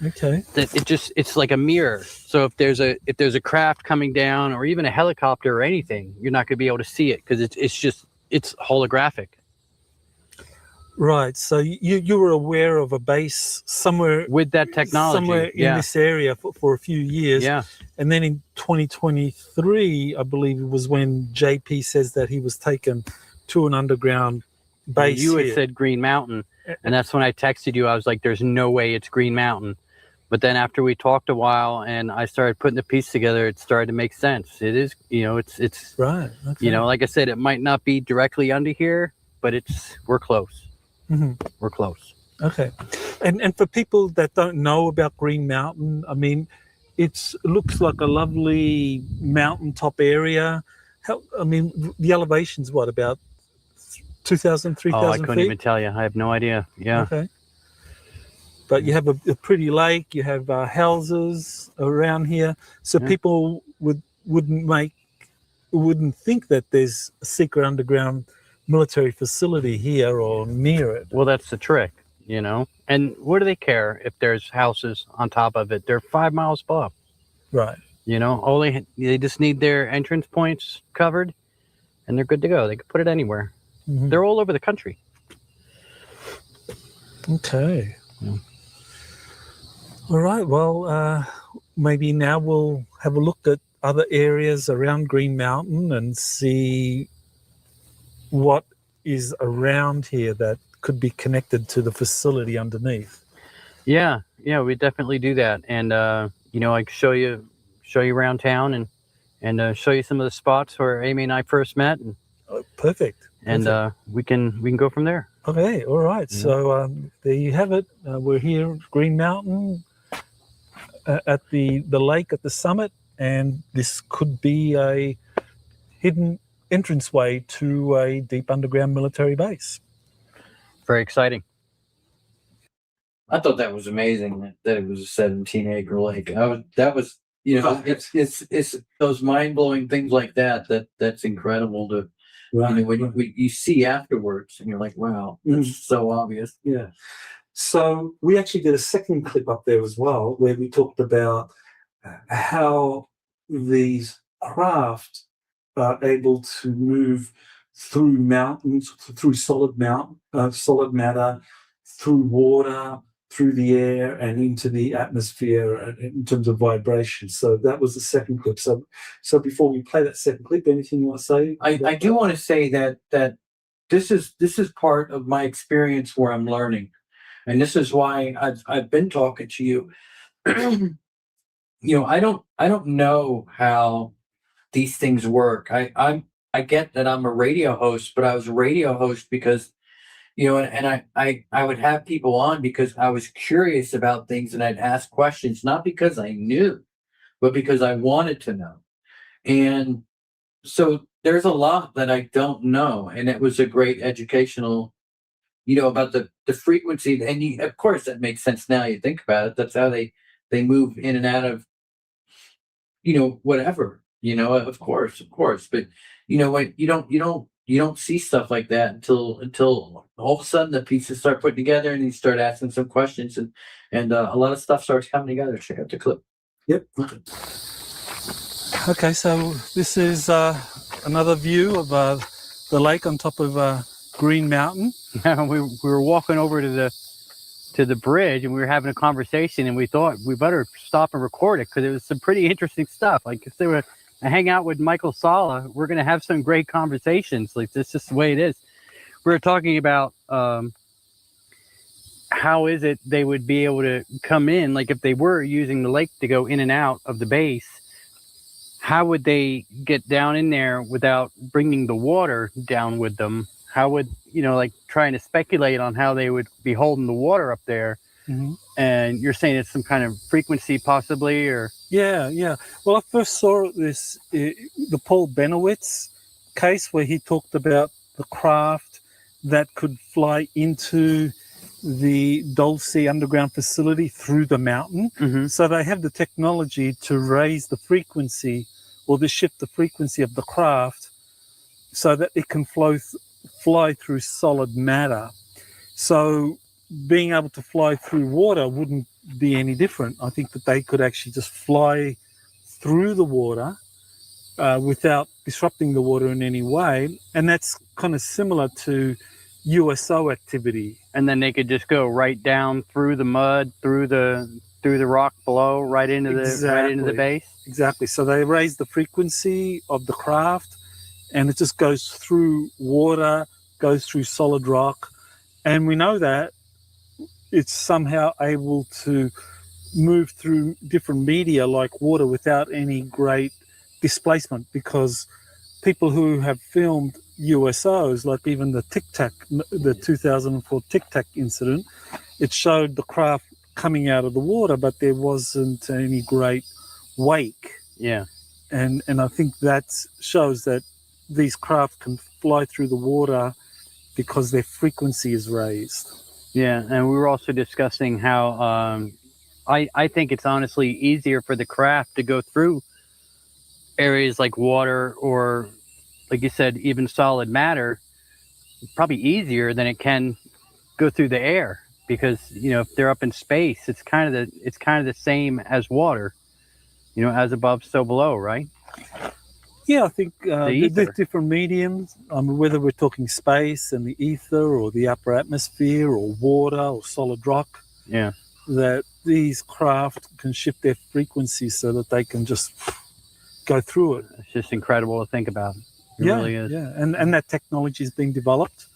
it's like a mirror. So if there's a craft coming down, or even a helicopter or anything, you're not going to be able to see it because it's holographic. Right. So you were aware of a base somewhere with that technology, somewhere in this area for a few years. Yeah. And then in 2023, I believe it was when JP says that he was taken to an underground base. You had said Green Mountain, and that's when I texted you. I was like, "There's no way it's Green Mountain." But then after we talked a while and I started putting the piece together, it started to make sense. It is, it's right. Okay. Like I said, it might not be directly under here, but we're close. We're close. Okay. And for people that don't know about Green Mountain, I mean, it looks like a lovely mountaintop area. The elevation's what, about 2,000, 3,000 feet? I couldn't even tell you. I have no idea. Yeah. Okay. But you have a pretty lake. You have houses around here, so people wouldn't think that there's a secret underground military facility here or near it. Well, that's the trick, And what do they care if there's houses on top of it? They're 5 miles above. Right. They just need their entrance points covered, and they're good to go. They can put it anywhere. They're all over the country. Okay. Yeah. All right. Well, maybe now we'll have a look at other areas around Green Mountain and see what is around here that could be connected to the facility underneath. Yeah, we definitely do that, and I show you around town and show you some of the spots where Amy and I first met, and Perfect. we can go from there. Okay, all right. Yeah. So there you have it. We're here at Green Mountain at the lake at the summit, and this could be a hidden entranceway to a deep underground military base. Very exciting. I thought that was amazing that it was a 17-acre lake. That was it's those mind-blowing things like that's incredible to when you see afterwards, and you're like, wow, that's so obvious. Yeah. So we actually did a second clip up there as well, where we talked about how these craft are able to move through mountains, through solid matter, through water, through the air, and into the atmosphere in terms of vibration. So that was the second clip. So before we play that second clip, anything you want to say? I do want to say that this is part of my experience where I'm learning, and this is why I've been talking to you. I don't know how these things work. I get that I'm a radio host, but I was a radio host because and I would have people on because I was curious about things, and I'd ask questions, not because I knew, but because I wanted to know. And so there's a lot that I don't know, and it was a great educational, about the frequency. And of course, that makes sense now. You think about it. That's how they move in and out of, whatever. Of course. But what you don't see stuff like that until all of a sudden the pieces start putting together, and you start asking some questions, and a lot of stuff starts coming together. Check out the clip. Yep. Okay, so this is another view of the lake on top of Green Mountain. we were walking over to the bridge, and we were having a conversation, and we thought we better stop and record it because it was some pretty interesting stuff. Like, if they were to hang out with Michael Salla, we're going to have some great conversations. Like, this is just the way it is. We were talking about how is it they would be able to come in, like if they were using the lake to go in and out of the base, how would they get down in there without bringing the water down with them? How would, like trying to speculate on how they would be holding the water up there. Mm-hmm. And you're saying it's some kind of frequency possibly, or? Yeah. Well, I first saw the Paul Benowitz case where he talked about the craft that could fly into the Dulce underground facility through the mountain. Mm-hmm. So they have the technology to raise the frequency or to shift the frequency of the craft so that it can fly through solid matter. So being able to fly through water wouldn't be any different. I think that they could actually just fly through the water without disrupting the water in any way. And that's kind of similar to USO activity. And then they could just go right down through the mud, through the rock below, right into the base. Exactly. So they raise the frequency of the craft, and it just goes through water, goes through solid rock, and we know that it's somehow able to move through different media like water without any great displacement, because people who have filmed USOs, like even the Tic Tac, the 2004 Tic Tac incident, it showed the craft coming out of the water, but there wasn't any great wake. Yeah. And I think that shows that these craft can fly through the water because their frequency is raised. Yeah, and we were also discussing how I think it's honestly easier for the craft to go through areas like water or, like you said, even solid matter, probably easier than it can go through the air, because if they're up in space, it's kind of the same as water, as above, so below, right? Yeah, I think there's different mediums. Whether we're talking space and the ether or the upper atmosphere or water or solid rock. Yeah. That these craft can shift their frequency so that they can just go through it. It's just incredible to think about. It really is. Yeah, and that technology is being developed.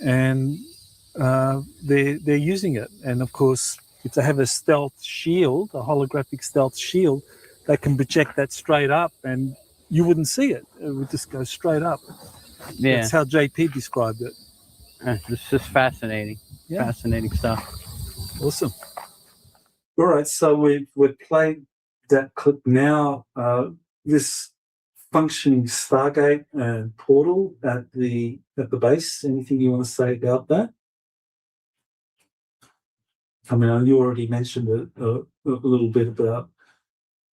And they're using it. And of course, if they have a stealth shield, a holographic stealth shield, they can project that straight up, and you wouldn't see it. It would just go straight up. Yeah, That's how JP described it. it's just fascinating. Yeah. Fascinating stuff. Awesome. All right, so we've played that clip now. This functioning Stargate and portal at the base. Anything you want to say about that? I mean, you already mentioned it a little bit about.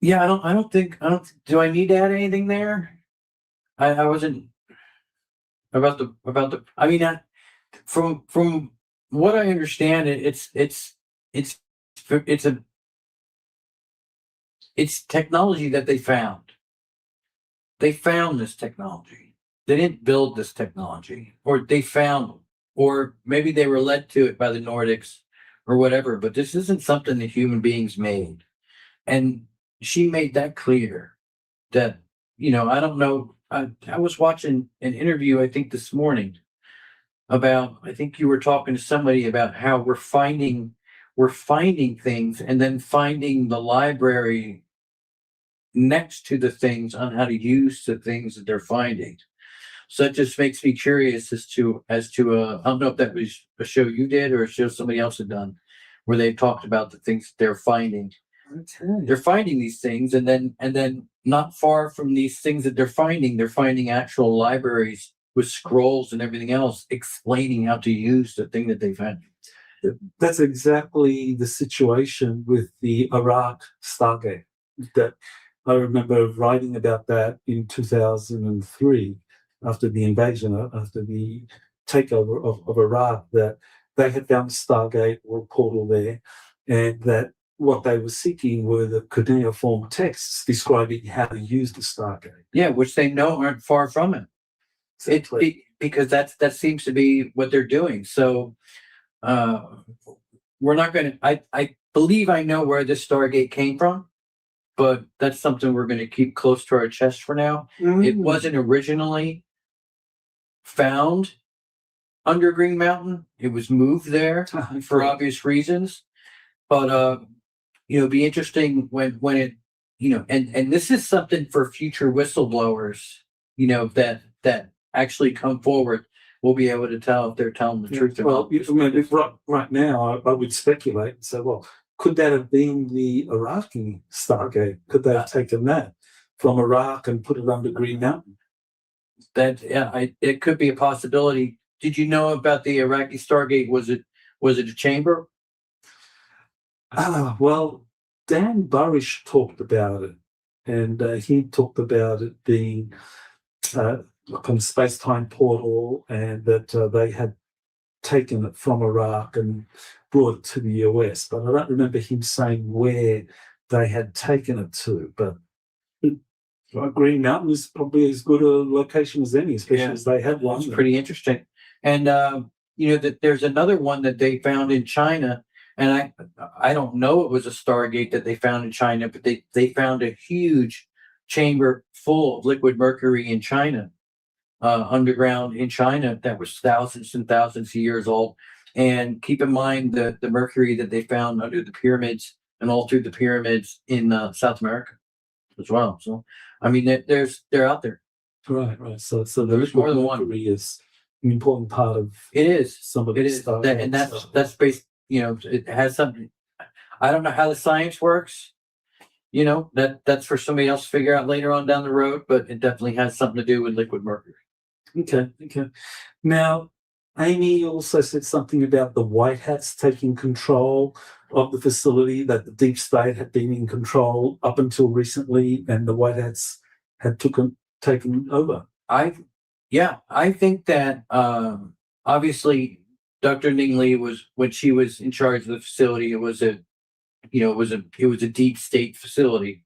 Yeah, I don't think. Do I need to add anything there? I wasn't about the. I mean, from what I understand, it's technology that they found. They found this technology. They didn't build this technology, or they found, or maybe they were led to it by the Nordics, or whatever. But this isn't something that human beings made, and she made that clear. That I don't know. I was watching an interview, I think this morning, about, I think you were talking to somebody about how we're finding things, and then finding the library next to the things on how to use the things that they're finding. So it just makes me curious as to I don't know if that was a show you did or a show somebody else had done, where they talked about the things that they're finding. Okay. They're finding these things, and then not far from these things that they're finding actual libraries with scrolls and everything else explaining how to use the thing that they found. That's exactly the situation with the Iraq Stargate. That I remember writing about that in 2003, after the invasion, after the takeover of Iraq, that they had found a Stargate or a portal there, and that what they were seeking were the cuneiform texts describing how to use the Stargate. Yeah, which they know aren't far from it. Exactly. Because that seems to be what they're doing. So we're not going to. I believe I know where this Stargate came from, but that's something we're going to keep close to our chest for now. It wasn't originally found under Green Mountain. It was moved there for obvious reasons. But it'd be interesting when it, and this is something for future whistleblowers, that actually come forward. We'll be able to tell if they're telling the truth or not. Right now, I would speculate and say, well, could that have been the Iraqi Stargate? Could they have taken that from Iraq and put it under Green Mountain? It could be a possibility. Did you know about the Iraqi Stargate? Was it a chamber? Well, Dan Burrish talked about it, and he talked about it being like a space-time portal, and that they had taken it from Iraq and brought it to the US. But I don't remember him saying where they had taken it to. But Green Mountain is probably as good a location as any, especially as they have one. It's pretty interesting. And that there's another one that they found in China, and I don't know it was a Stargate that they found in China, but they found a huge chamber full of liquid mercury in China, underground in China, that was thousands and thousands of years old. And keep in mind the mercury that they found under the pyramids and all through the pyramids in South America as well. So I mean, they're out there. Right. So there's more than one. Is an important part of it. Is some of it the is stuff, that, and that's based. It has something. I don't know how the science works. That's for somebody else to figure out later on down the road. But it definitely has something to do with liquid mercury. Okay. Now, Amy also said something about the White Hats taking control of the facility, that the deep state had been in control up until recently, and the White Hats had taken over. I think that obviously Dr. Ning Lee was, when she was in charge of the facility, it was a deep state facility.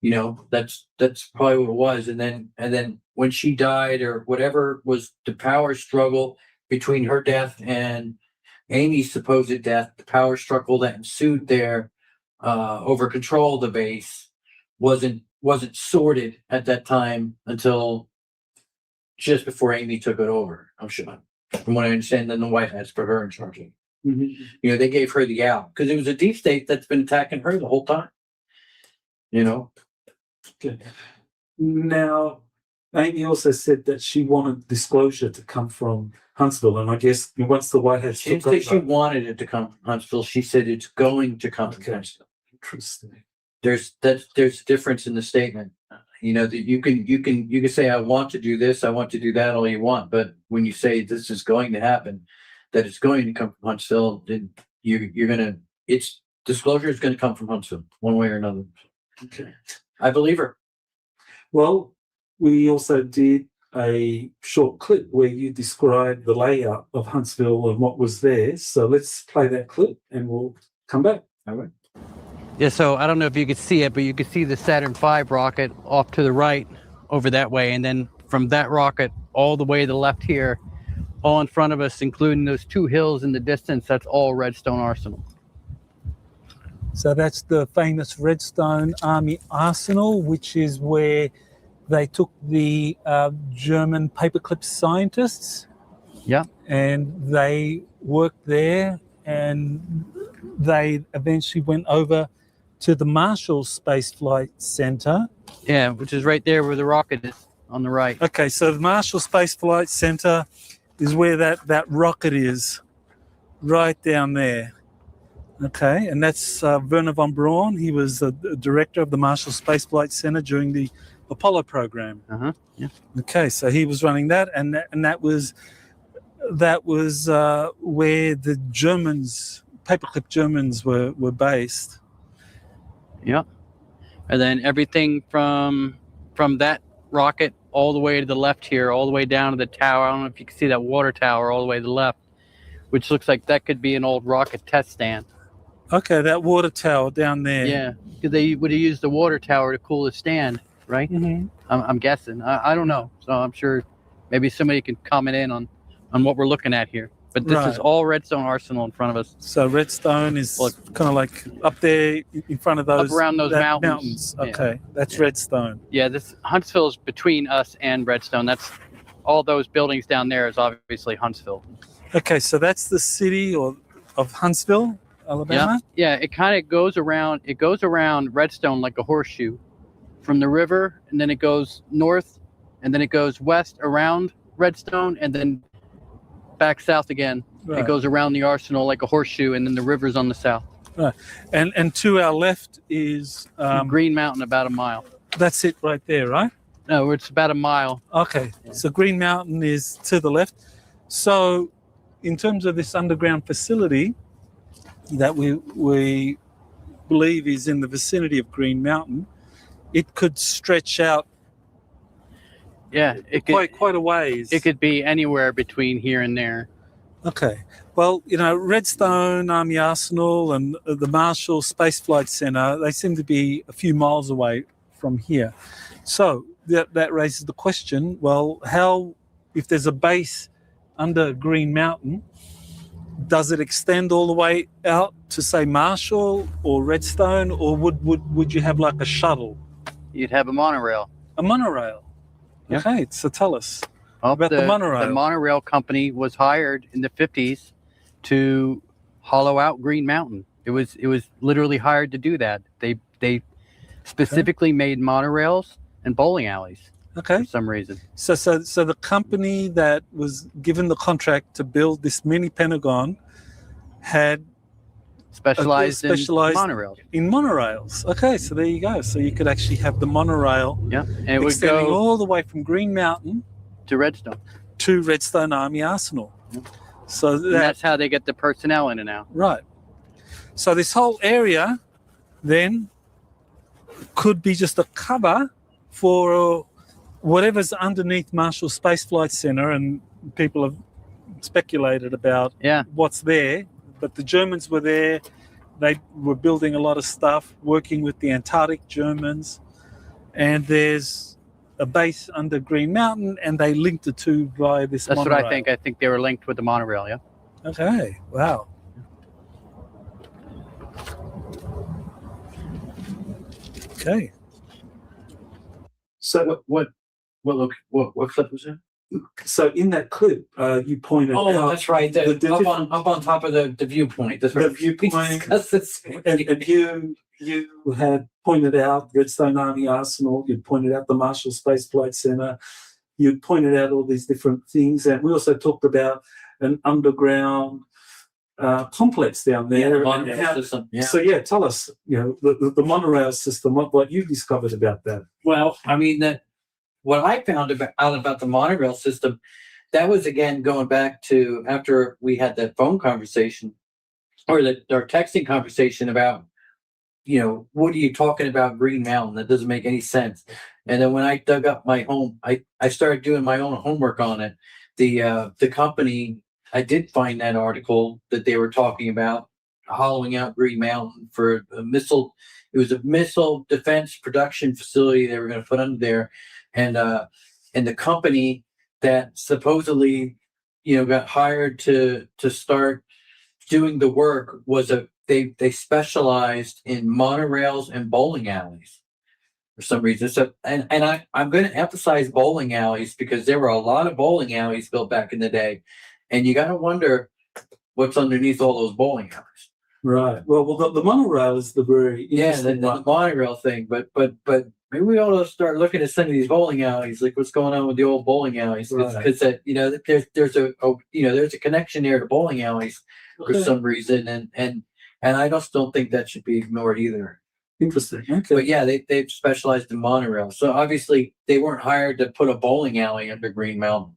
That's probably what it was. And then when she died or whatever was the power struggle between her death and Amy's supposed death, the power struggle that ensued there over control of the base wasn't sorted at that time until just before Amy took it over. I'm sure. from what I understand. Then the White House put her in charge of it. Mhm. You know, they gave her the out because it was a deep state that's been attacking her the whole time. You know, Okay. Now, Amy also said that she wanted disclosure to come from Huntsville, and I guess once the White House she didn't took say she over, wanted it to come from Huntsville. She said it's going to come from Okay. Huntsville. interesting. There's a difference in the statement. You know, that you can say I want to do this, I want to do that, all you want, but when you say this is going to happen, that it's going to come from Huntsville, then you're gonna it's disclosure is going to come from Huntsville one way or another. Okay. I believe her. Well, we also did a short clip where you described the layout of Huntsville and what was there. So let's play that clip and we'll come back. All right. Yeah, so I don't know if you could see it, but you could see the Saturn V rocket off to the right over that way. And then from that rocket all the way to the left here, all in front of us, including those two hills in the distance, that's all Redstone Arsenal. So that's the famous Redstone Army Arsenal, which is where they took the German paperclip scientists. Yeah. And they worked there, and they eventually went over to the Marshall Space Flight Center. Yeah, which is right there where the rocket is on the right. Okay, so the Marshall Space Flight Center is where that rocket is, right down there. Okay, and that's Werner von Braun. He was the director of the Marshall Space Flight Center during the Apollo program. Yeah. Okay, so he was running that, and that was where the Germans, paperclip Germans, were based. Yeah. And then everything from that rocket all the way to the left here, all the way down to the tower. I don't know if you can see that water tower all the way to the left, which looks like that could be an old rocket test stand. Okay, that water tower down there. Yeah, because they would have used the water tower to cool the stand, right? Mm-hmm. I'm guessing. I don't know. So I'm sure maybe somebody can comment in on what we're looking at here. But this is all Redstone Arsenal in front of us. So Redstone is kind of like up there in front of those, Up around those mountains. Okay, that's Yeah. Redstone. Yeah, this Huntsville is between us and Redstone. That's all those buildings down there is obviously Huntsville. Okay, so that's the city of Huntsville, Alabama. Yeah. It kind of goes around. It goes around Redstone like a horseshoe, from the river, and then it goes north, and then it goes west around Redstone, and then back south again. Right. It goes around the arsenal like a horseshoe, and then the river's on the south. Right. And to our left is Green Mountain, about a mile. that's it right there, right? No, it's about a mile. Okay, so Green Mountain is to the left. So in terms of this underground facility that we believe is in the vicinity of Green Mountain, it could stretch out Yeah, it could, quite a ways. it could be anywhere between here and there. Okay. Well, Redstone Army Arsenal and the Marshall Space Flight Center, they seem to be a few miles away from here. So that raises the question, well, how, if there's a base under Green Mountain, does it extend all the way out to, say, Marshall or Redstone, or would you have like a shuttle? You'd have a monorail. A monorail? Yeah. Okay, so tell us. Well, about the monorail. The monorail company was hired in the 50s to hollow out Green Mountain. It was literally hired to do that. They specifically made monorails and bowling alleys Okay. for some reason. So the company that was given the contract to build this mini Pentagon had Specialized in specialized- monorails. in monorails. Okay, so there you go. So you could actually have the monorail Yeah, and it would extending go all the way from Green Mountain to Redstone. to Redstone Army Arsenal. Yep. So And that's how they get the personnel in and out. right. So this whole area then could be just a cover for whatever's underneath Marshall Space Flight Center, and people have speculated about Yeah, what's there. But the Germans were there. They were building a lot of stuff, working with the Antarctic Germans. And there's a base under Green Mountain, and they linked the two via this that's monorail. what I think. I think they were linked with the monorail. Yeah. Okay, wow. Okay. So What clip was that? so in that clip, you pointed Oh, out that's right. the Up on top of the viewpoint. That's the right. viewpoint, That's this. and you had pointed out Redstone Army Arsenal. You pointed out the Marshall Space Flight Center. You pointed out all these different things, and we also talked about an underground complex down there. Yeah, monorail system. Yeah. So tell us, the monorail system. What you discovered about that? Well, I mean what I found out about the monorail system, that was again going back to after we had that phone conversation or our texting conversation about, what are you talking about Green Mountain? That doesn't make any sense. And then when I dug up my home, I started doing my own homework on it. The company, I did find that article that they were talking about hollowing out Green Mountain for a missile. It was a missile defense production facility they were going to put under there. And the company that supposedly, got hired to start doing the work was they specialized in monorails and bowling alleys for some reason. So and I'm going to emphasize bowling alleys because there were a lot of bowling alleys built back in the day, and you got to wonder what's underneath all those bowling alleys. Right. Well, the monorail is the very the monorail thing, but maybe we ought to start looking at some of these bowling alleys, like what's going on with the old bowling alleys, because there's a connection there to bowling alleys for some reason, and I just don't think that should be ignored either. Interesting. Okay. But yeah, they've specialized in monorail, so obviously they weren't hired to put a bowling alley under Green Mountain,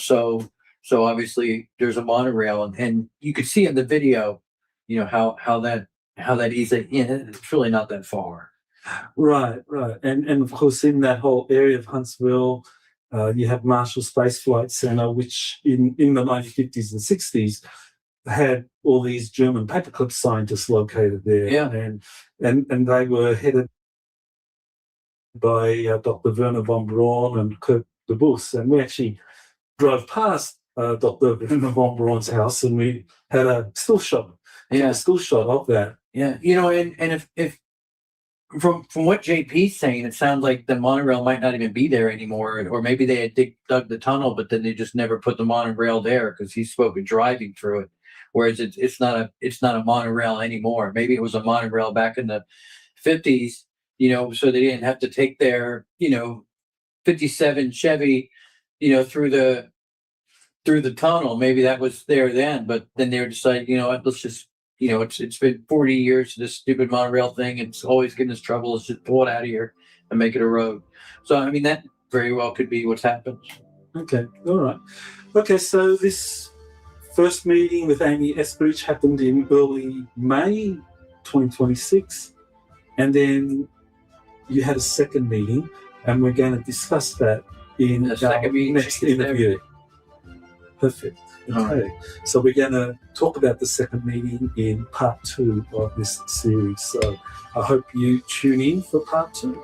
So obviously there's a monorail, and you could see in the video, how that easy. It's really not that far. Right. And of course, in that whole area of Huntsville, you have Marshall Space Flight Center, which in the 1950s and 60s had all these German paperclip scientists located there. Yeah. And they were headed by Dr. Werner von Braun and Kurt de Bus. And we actually drove past Dr. Werner von Braun's house, and we had a still shot. Yeah. A still shot of that. Yeah. And if from what JP's saying, it sounds like the monorail might not even be there anymore, or maybe they had dug the tunnel, but then they just never put the monorail there because he spoke of driving through it. Whereas it's not a monorail anymore. Maybe it was a monorail back in the 50s, so they didn't have to take their 57 Chevy, through the tunnel. Maybe that was there then, but then they were deciding, let's just. It's been 40 years, this stupid monorail thing. It's always getting us trouble. Let's just pull it out of here and make it a road. So, I mean, that very well could be what's happened. Okay. All right. Okay. So this first meeting with Amy Eskridge happened in early May 2026. And then you had a second meeting, and we're going to discuss that in our next interview. Perfect. Okay, so we're going to talk about the second meeting in part 2 of this series. So I hope you tune in for part 2.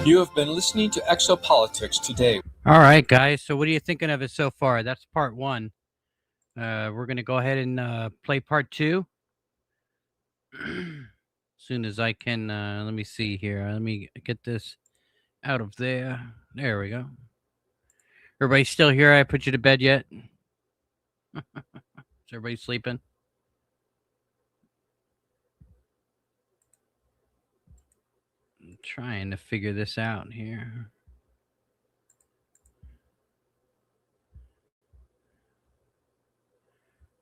You have been listening to Exopolitics today. All right, guys. So what are you thinking of it so far? That's part 1. We're going to go ahead and play part 2. As soon as I can, let me see here. Let me get this out of there. There we go. Everybody still here? I put you to bed yet? Is everybody sleeping? I'm trying to figure this out here.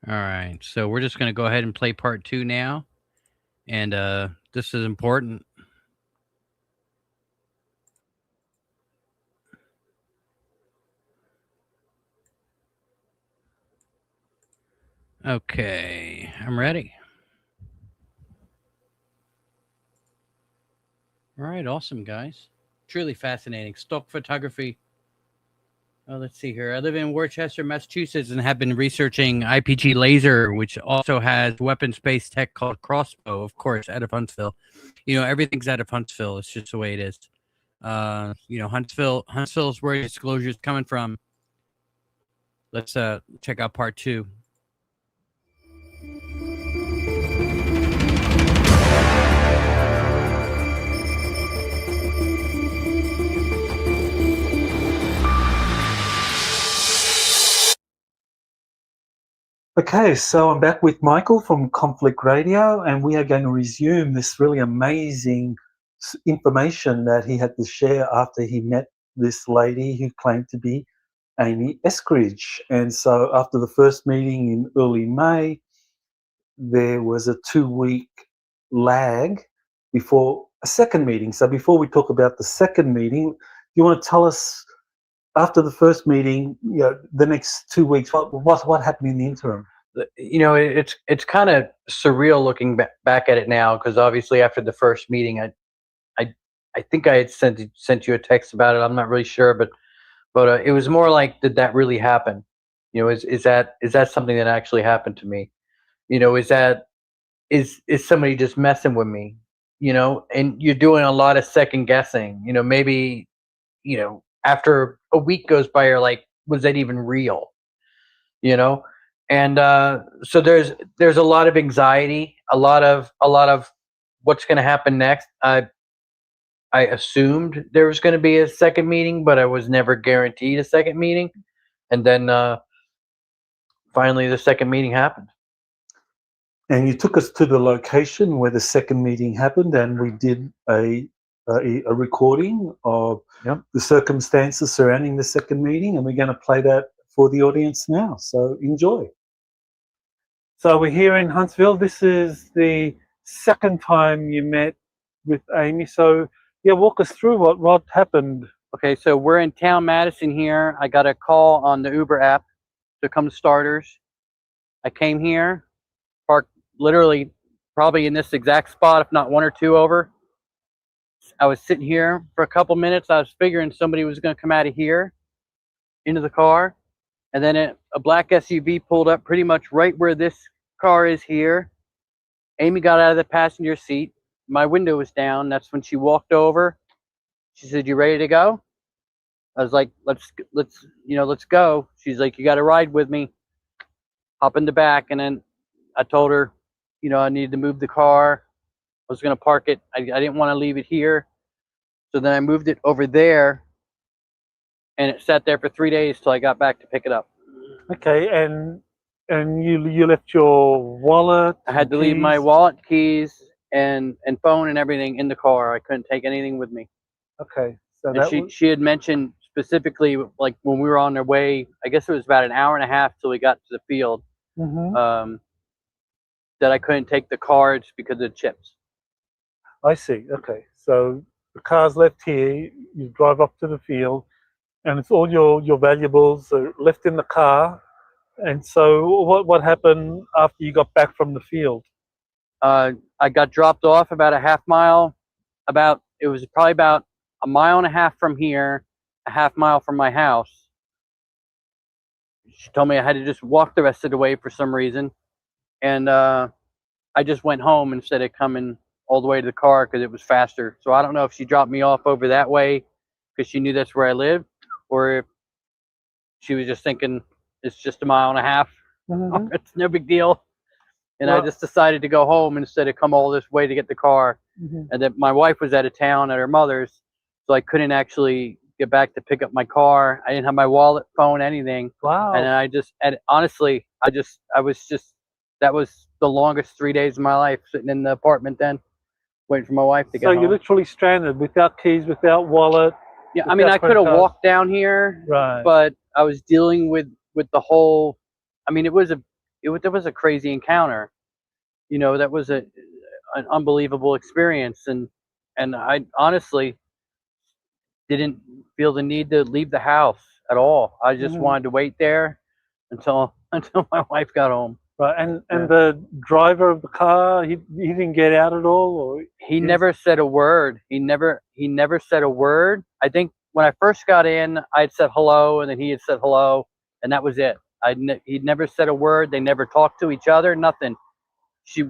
All right, so we're just going to go ahead and play part 2 now. And this is important. Okay, I'm ready. All right, awesome, guys. Truly fascinating. Stock photography. Oh, let's see here. I live in Worcester, Massachusetts, and have been researching IPG laser, which also has weapons-based tech called Crossbow, of course, out of Huntsville. Everything's out of Huntsville. It's just the way it is. Huntsville's where disclosure is coming from. Let's check out part 2. Okay, so I'm back with Michael from Conflict Radio, and we are going to resume this really amazing information that he had to share after he met this lady who claimed to be Amy Eskridge. And so after the first meeting in early May, there was a 2-week lag before a second meeting. So before we talk about the second meeting, you want to tell us, after the first meeting, the next 2 weeks, what happened in the interim? You know, it's kind of surreal looking back at it now, because obviously after the first meeting, I think I had sent you a text about it. I'm not really sure, but it was more like, did that really happen? You know, is that something that actually happened to me? You know, is somebody just messing with me? You know, and you're doing a lot of second guessing. You know, maybe, you know, after a week goes by, you're like, was that even real? You know, and so there's a lot of anxiety, a lot of what's going to happen next. I assumed there was going to be a second meeting, but I was never guaranteed a second meeting. And then finally, the second meeting happened. And you took us to the location where the second meeting happened, and we did a recording of the circumstances surrounding the second meeting, and we're going to play that for the audience now. So enjoy. So we're here in Huntsville. This is the second time you met with Amy. So yeah, walk us through what happened. Okay, so we're in town Madison here. I got a call on the Uber app to come to Starters. I came here, parked literally probably in this exact spot, if not one or two over. I was sitting here for a couple minutes. I was figuring somebody was going to come out of here into the car. And then a black SUV pulled up pretty much right where this car is here. Amy got out of the passenger seat. My window was down. That's when she walked over. She said, "You ready to go?" I was like, let's go. She's like, "You got to ride with me." Hop in the back. And then I told her, you know, I needed to move the car. I was going to park it. I didn't want to leave it here. So then I moved it over there, and it sat there for 3 days till I got back to pick it up. Okay, and you left your wallet? I had to leave my wallet, keys, and phone and everything in the car. I couldn't take anything with me. Okay, so and she had mentioned specifically, like when we were on our way, I guess it was about an hour and a half till we got to the field, that I couldn't take the cards because of the chips. I see. Okay, so the car's left here. You drive up to the field, and it's all your valuables are left in the car. And so what happened after you got back from the field? I got dropped off about a half mile. It was probably about a mile and a half from here, a half mile from my house. She told me I had to just walk the rest of the way for some reason. And I just went home instead of coming all the way to the car because it was faster. So I don't know if she dropped me off over that way because she knew that's where I lived, or if she was just thinking it's just a mile and a half. It's no big deal. And I just decided to go home instead of come all this way to get the car. And then my wife was out of town at her mother's, so I couldn't actually get back to pick up my car. I didn't have my wallet, phone, anything. Wow. And honestly, that was the longest 3 days of my life, sitting in the apartment then, waiting for my wife to get home. So you're literally stranded, without keys, without wallet. Yeah, I mean, I could have walked down here, right? But I was dealing with the whole. I mean, it was a crazy encounter. You know, that was an unbelievable experience, and I honestly didn't feel the need to leave the house at all. I just wanted to wait there until my wife got home. Right, and the driver of the car, he didn't get out at all, or he never said a word. He never said a word. I think when I first got in, I had said hello, and then he had said hello, and that was it. He never said a word. They never talked to each other. Nothing.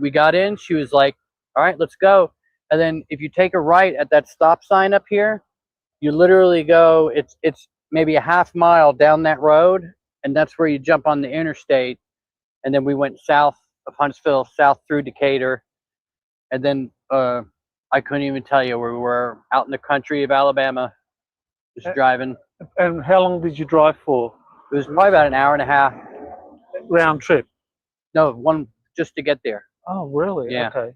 We got in. She was like, "All right, let's go." And then if you take a right at that stop sign up here, you literally go. It's maybe a half mile down that road, and that's where you jump on the interstate. And then we went south of Huntsville, south through Decatur, and then I couldn't even tell you where we were, out in the country of Alabama, just driving. And how long did you drive for? It was probably about an hour and a half. Round trip? No, one just to get there. Oh, really? Yeah. Okay.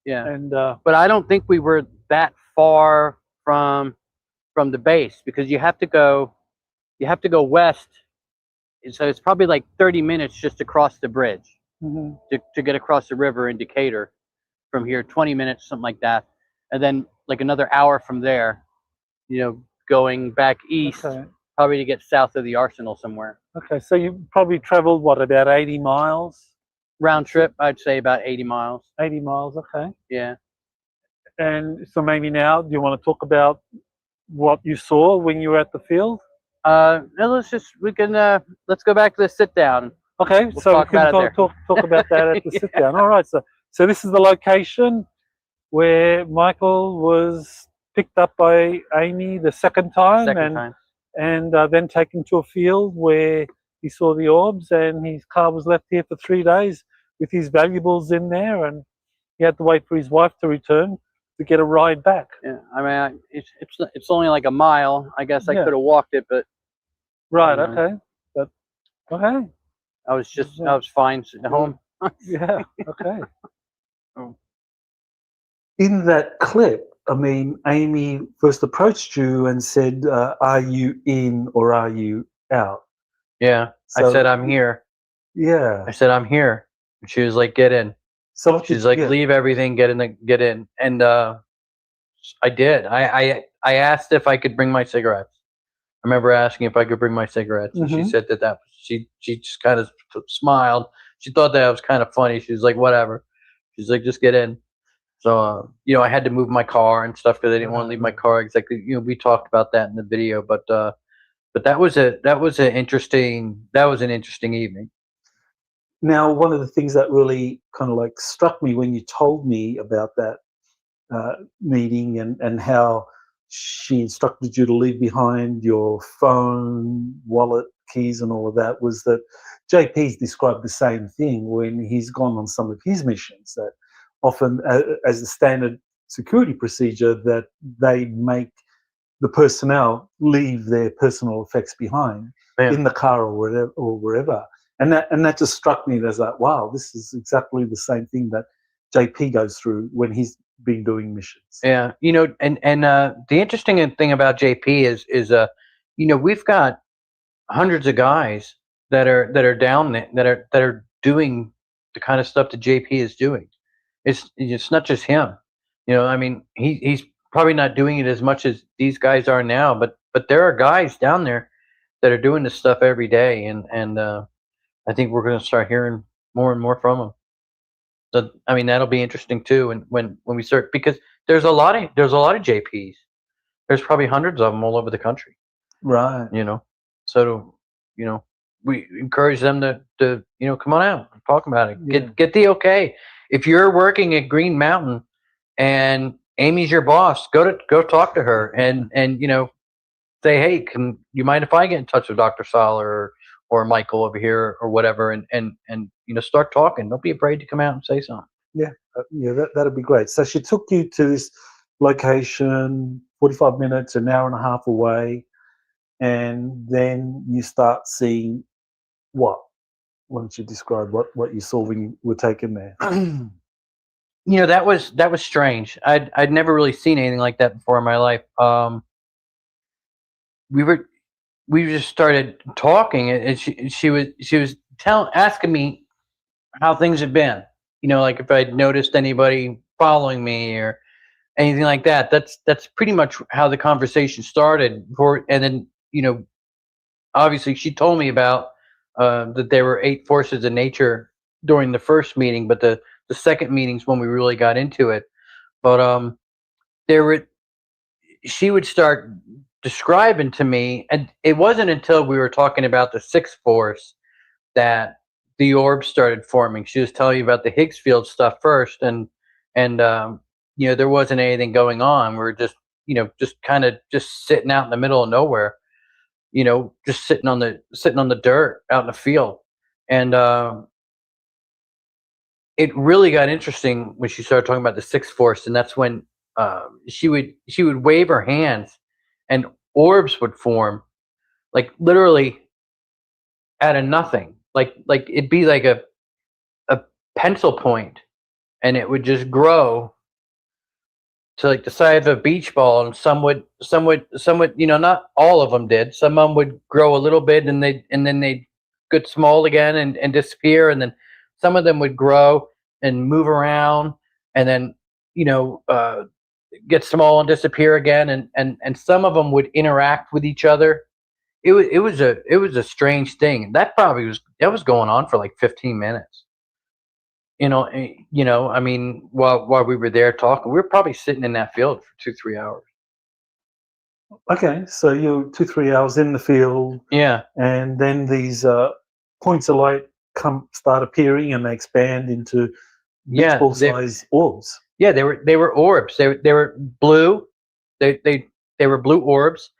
Yeah. And But I don't think we were that far from the base, because you have to go west. And so it's probably like 30 minutes just to cross the bridge mhm. to get across the river in Decatur from here, 20 minutes, something like that. And then like another hour from there, going back east, Okay. probably to get south of the arsenal somewhere. Okay. So you probably traveled what, about 80 miles? Round trip, I'd say about 80 miles. 80 miles. Okay. Yeah. And so maybe now, do you want to talk about what you saw when you were at the field? Now let's go back to the sit down. Okay, We'll so we talk can about it talk about that at the sit down. All right, so this is the location where Michael was picked up by Amy the second time, and then taken to a field where he saw the orbs, and his car was left here for 3 days with his valuables in there, and he had to wait for his wife to return to get a ride back. Yeah, I mean, it's only like a mile. I guess I Yeah. could have walked it, but Right. Mhm. Okay. But okay. I was fine sitting at home. Yeah. Okay. Oh. In that clip, I mean, Amy first approached you and said, "Are you in or are you out?" Yeah, So- I said I'm here. Yeah. I said I'm here. And she was like, "Get in." So what She's did- like, yeah. "Leave everything, get in." And I did. I asked if I could bring my cigarettes. I remember asking if I could bring my cigarettes, and she Mhm. said that she just kind of smiled. She thought that was kind of funny. She was like, "Whatever." She's like, "Just get in." So I had to move my car and stuff because I didn't want to leave my car exactly. We talked about that in the video, but that was an interesting evening. Now, one of the things that really kind of like struck me when you told me about that meeting and how she instructed you to leave behind your phone, wallet, keys, and all of that was that JP's described the same thing when he's gone on some of his missions. That often, as a standard security procedure, that they make the personnel leave their personal effects behind in the car or wherever. And that just struck me as like, wow, this is exactly the same thing that JP goes through when he's been doing missions. Yeah, and the interesting thing about JP is we've got hundreds of guys that are down there that are doing the kind of stuff that JP is doing. It's not just him. I mean, he's probably not doing it as much as these guys are now, but there are guys down there that are doing this stuff every day, and I think we're going to start hearing more and more from them. So I mean, that'll be interesting too, and when we start, because there's a lot of JPs. There's probably hundreds of them all over the country. Right. So we encourage them to come on out and talk about it. Yeah. Get the okay. If you're working at Green Mountain and Amy's your boss, go talk to her and say, hey, can you mind if I get in touch with Dr. Salla or Michael over here or whatever, and start talking. Don't be afraid to come out and say something. Yeah, that'd be great. So she took you to this location, 45 minutes, an hour and a half away, and then you start seeing what? Why don't you describe what you saw when you were taken there? That was strange. I'd never really seen anything like that before in my life. We just started talking, and she was asking me how things had been. Like if I'd noticed anybody following me or anything like that. That's pretty much how the conversation started. And then obviously she told me about that there were 8 forces of nature during the first meeting, but the second meeting's when we really got into it. But she would start describing to me, and it wasn't until we were talking about the 6th force that the orbs started forming. She was telling me about the Higgs field stuff first, and there wasn't anything going on. We were just kind of just sitting out in the middle of nowhere, just sitting on the dirt out in the field. And it really got interesting when she started talking about the 6th force, and that's when she would wave her hands and orbs would form, like literally out of nothing. Like it'd be like pencil point, and it would just grow to like the size of a beach ball, and some would, not all of them did. Some of them would grow a little bit, and then they'd get small again and disappear, and then some of them would grow and move around, and then get small and disappear again, and some of them would interact with each other. It was a strange thing. That was going on for like 15 minutes. I mean, while we were there talking, we were probably sitting in that field for 2-3 hours. Okay, so you're 2-3 hours in the field. Yeah. And then these points of light start appearing, and they expand into ball size orbs. Yeah, they were orbs. They were blue. They were blue orbs.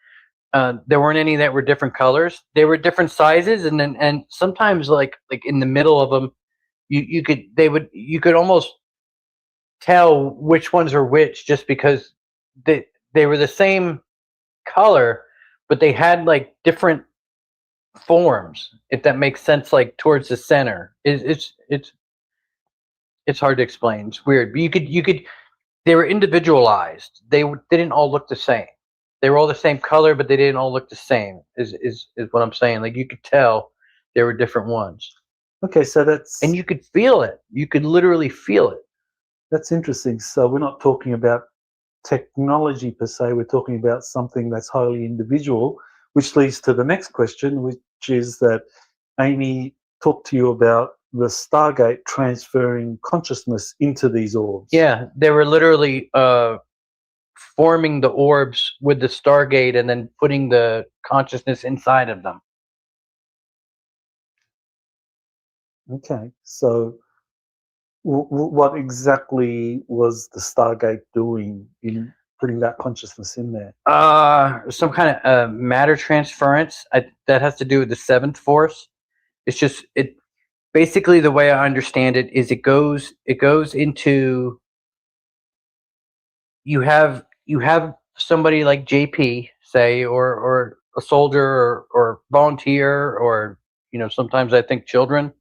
There weren't any that were different colors. They were different sizes, and sometimes like in the middle of them, you could almost tell which ones were which, just because they were the same color, but they had like different forms, if that makes sense, like towards the center. It's hard to explain. It's weird, but you could they were individualized. They didn't all look the same. They were all the same color, but they didn't all look the same, is what I'm saying. Like, you could tell there were different ones. Okay, so and you could feel it. You could literally feel it. That's interesting. So we're not talking about technology per se. We're talking about something that's highly individual, which leads to the next question, which is that Amy talked to you about the Stargate transferring consciousness into these orbs. Yeah, they were literally forming the orbs with the Stargate and then putting the consciousness inside of them. Okay, so what exactly was the Stargate doing in putting that consciousness in there? Some kind of matter transference. That has to do with the seventh force. It's just basically, the way I understand it is it goes into, you have somebody like JP, say, or a soldier or volunteer, or sometimes I think children,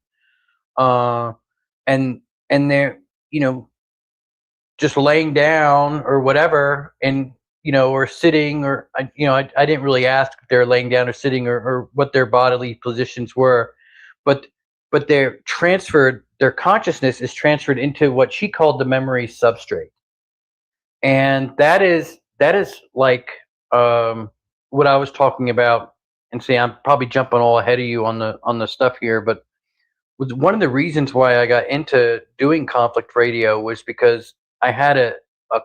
and they're just laying down or whatever, and or sitting, or I didn't really ask if they're laying down or sitting, or what their bodily positions were, but their consciousness is transferred into what she called the memory substrate. And that is like what I was talking about. And see, I'm probably jumping all ahead of you on the stuff here, but one of the reasons why I got into doing conflict radio was because I had a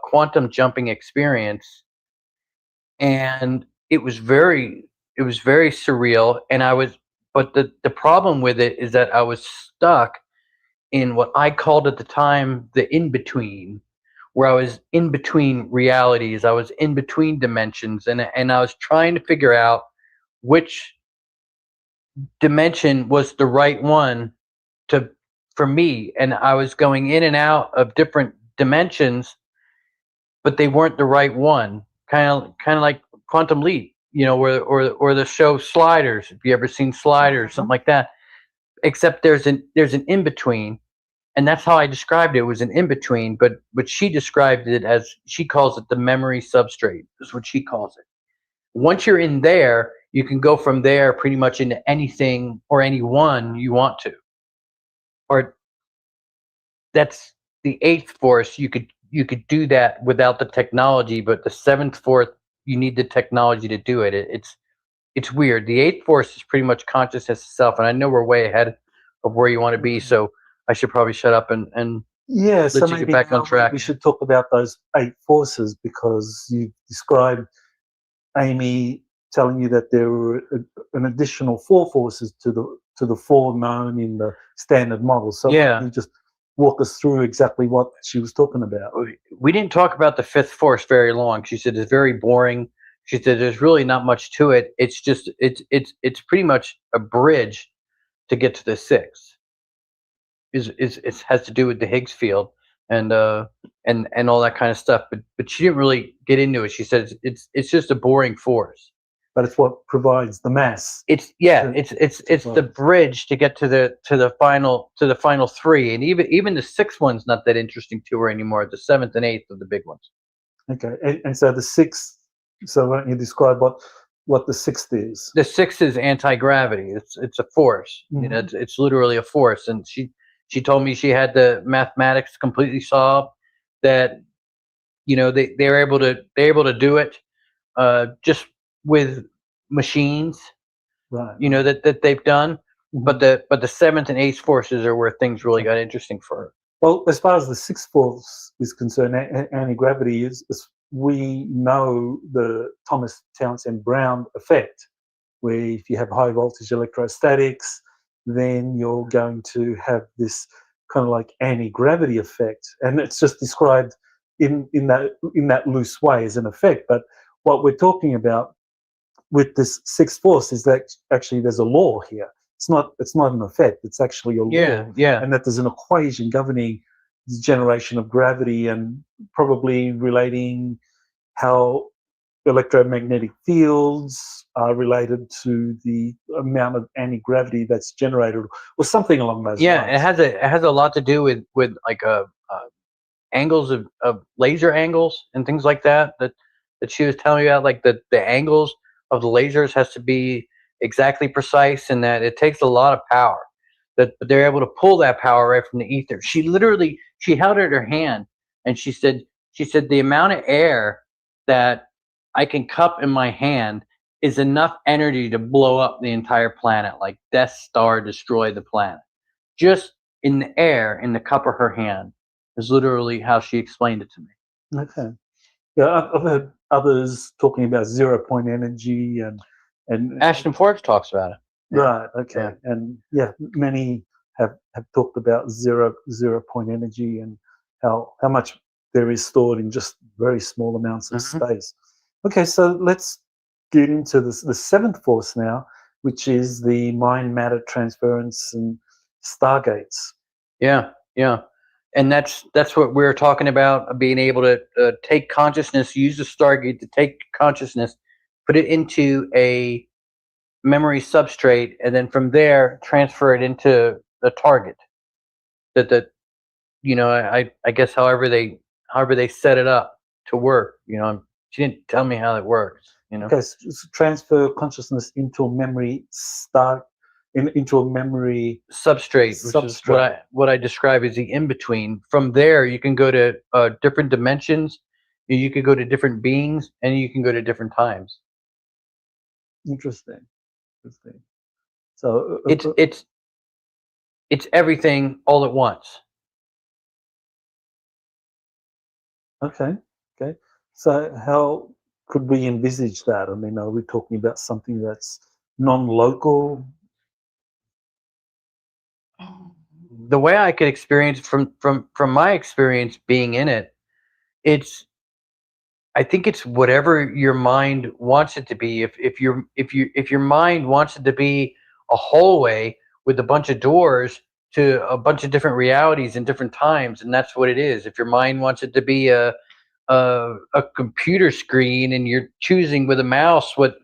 quantum jumping experience, and it was very surreal. And but the problem with it is that I was stuck in what I called at the time the in-between, where I was in between realities. I was in between dimensions, and I was trying to figure out which dimension was the right one for me. And I was going in and out of different dimensions, but they weren't the right one. Kind of like Quantum Leap, or the show Sliders. If you ever seen Sliders, something like that. Except there's an in between. And that's how I described it. It was an in-between, but she described it as, she calls it the memory substrate, is what she calls it. Once you're in there, you can go from there pretty much into anything or anyone you want to. Or that's the eighth force. You could do that without the technology, but the seventh force, you need the technology to do it. It's weird. The eighth force is pretty much consciousness itself, and I know we're way ahead of where you want to be, so I should probably shut up and yeah, let so you maybe get back on track. We should talk about those 8 forces, because you described Amy telling you that there were an additional 4 forces to the 4 known in the standard model. So yeah, you just walk us through exactly what she was talking about. We didn't talk about the 5th force very long. She said it's very boring. She said there's really not much to it. It's just it's pretty much a bridge to get to the 6th. It has to do with the Higgs field and all that kind of stuff. But she didn't really get into it. She said it's just a boring force. but it's what provides the mass. It's the bridge to get to the final three, and even the sixth one's not that interesting to her anymore. The seventh and eighth are the big ones. Okay, and so the sixth. So why don't you describe what the sixth is? The sixth is anti-gravity. It's a force. You know, it's literally a force. And she told me she had the mathematics completely solved. That, you know, they're able to do it just with machines. Right. You know, that they've done. But the seventh and eighth forces are where things really got interesting for her. Well, as far as the sixth force is concerned, anti-gravity is we know the Thomas Townsend Brown effect, where if you have high voltage electrostatics, then you're going to have this kind of like anti-gravity effect, and it's just described in that loose way as an effect. But what we're talking about with this sixth force is that actually there's a law here. It's not an effect. It's actually a law. Yeah. And that there's an equation governing the generation of gravity and probably relating how electromagnetic fields are related to the amount of anti-gravity that's generated, or something along those lines. Yeah, it has a lot to do with like angles of laser angles and things like that she was telling me about. Like the angles of the lasers has to be exactly precise, and that it takes a lot of power. That they're able to pull that power right from the ether. She held it in her hand, and she said the amount of air that I can cup in my hand is enough energy to blow up the entire planet, like Death Star destroy the planet. Just in the air, in the cup of her hand, is literally how she explained it to me. Okay. Yeah, I've heard others talking about 0-point energy and Ashton Forbes talks about it. Right. Okay. Yeah. And yeah, many have talked about zero-point energy and how much there is stored in just very small amounts of space. Okay, so let's get into the seventh force now, which is the mind matter transference and stargates. Yeah. And that's what we're talking about, being able to take consciousness, use the Stargate to take consciousness, put it into a memory substrate, and then from there transfer it into the target. That you know, I guess however they set it up to work. You know, she didn't tell me how it works. You know, okay, so transfer consciousness into a memory into a memory substrate, which is what I describe as the in between. From there, you can go to different dimensions. You can go to different beings, and you can go to different times. Interesting. So it's everything all at once. Okay. So how could we envisage that? I mean, are we talking about something that's non-local? The way I could experience from my experience being in it, I think it's whatever your mind wants it to be. If your mind wants it to be a hallway with a bunch of doors to a bunch of different realities and different times, and that's what it is. If your mind wants it to be a computer screen and you're choosing with a mouse what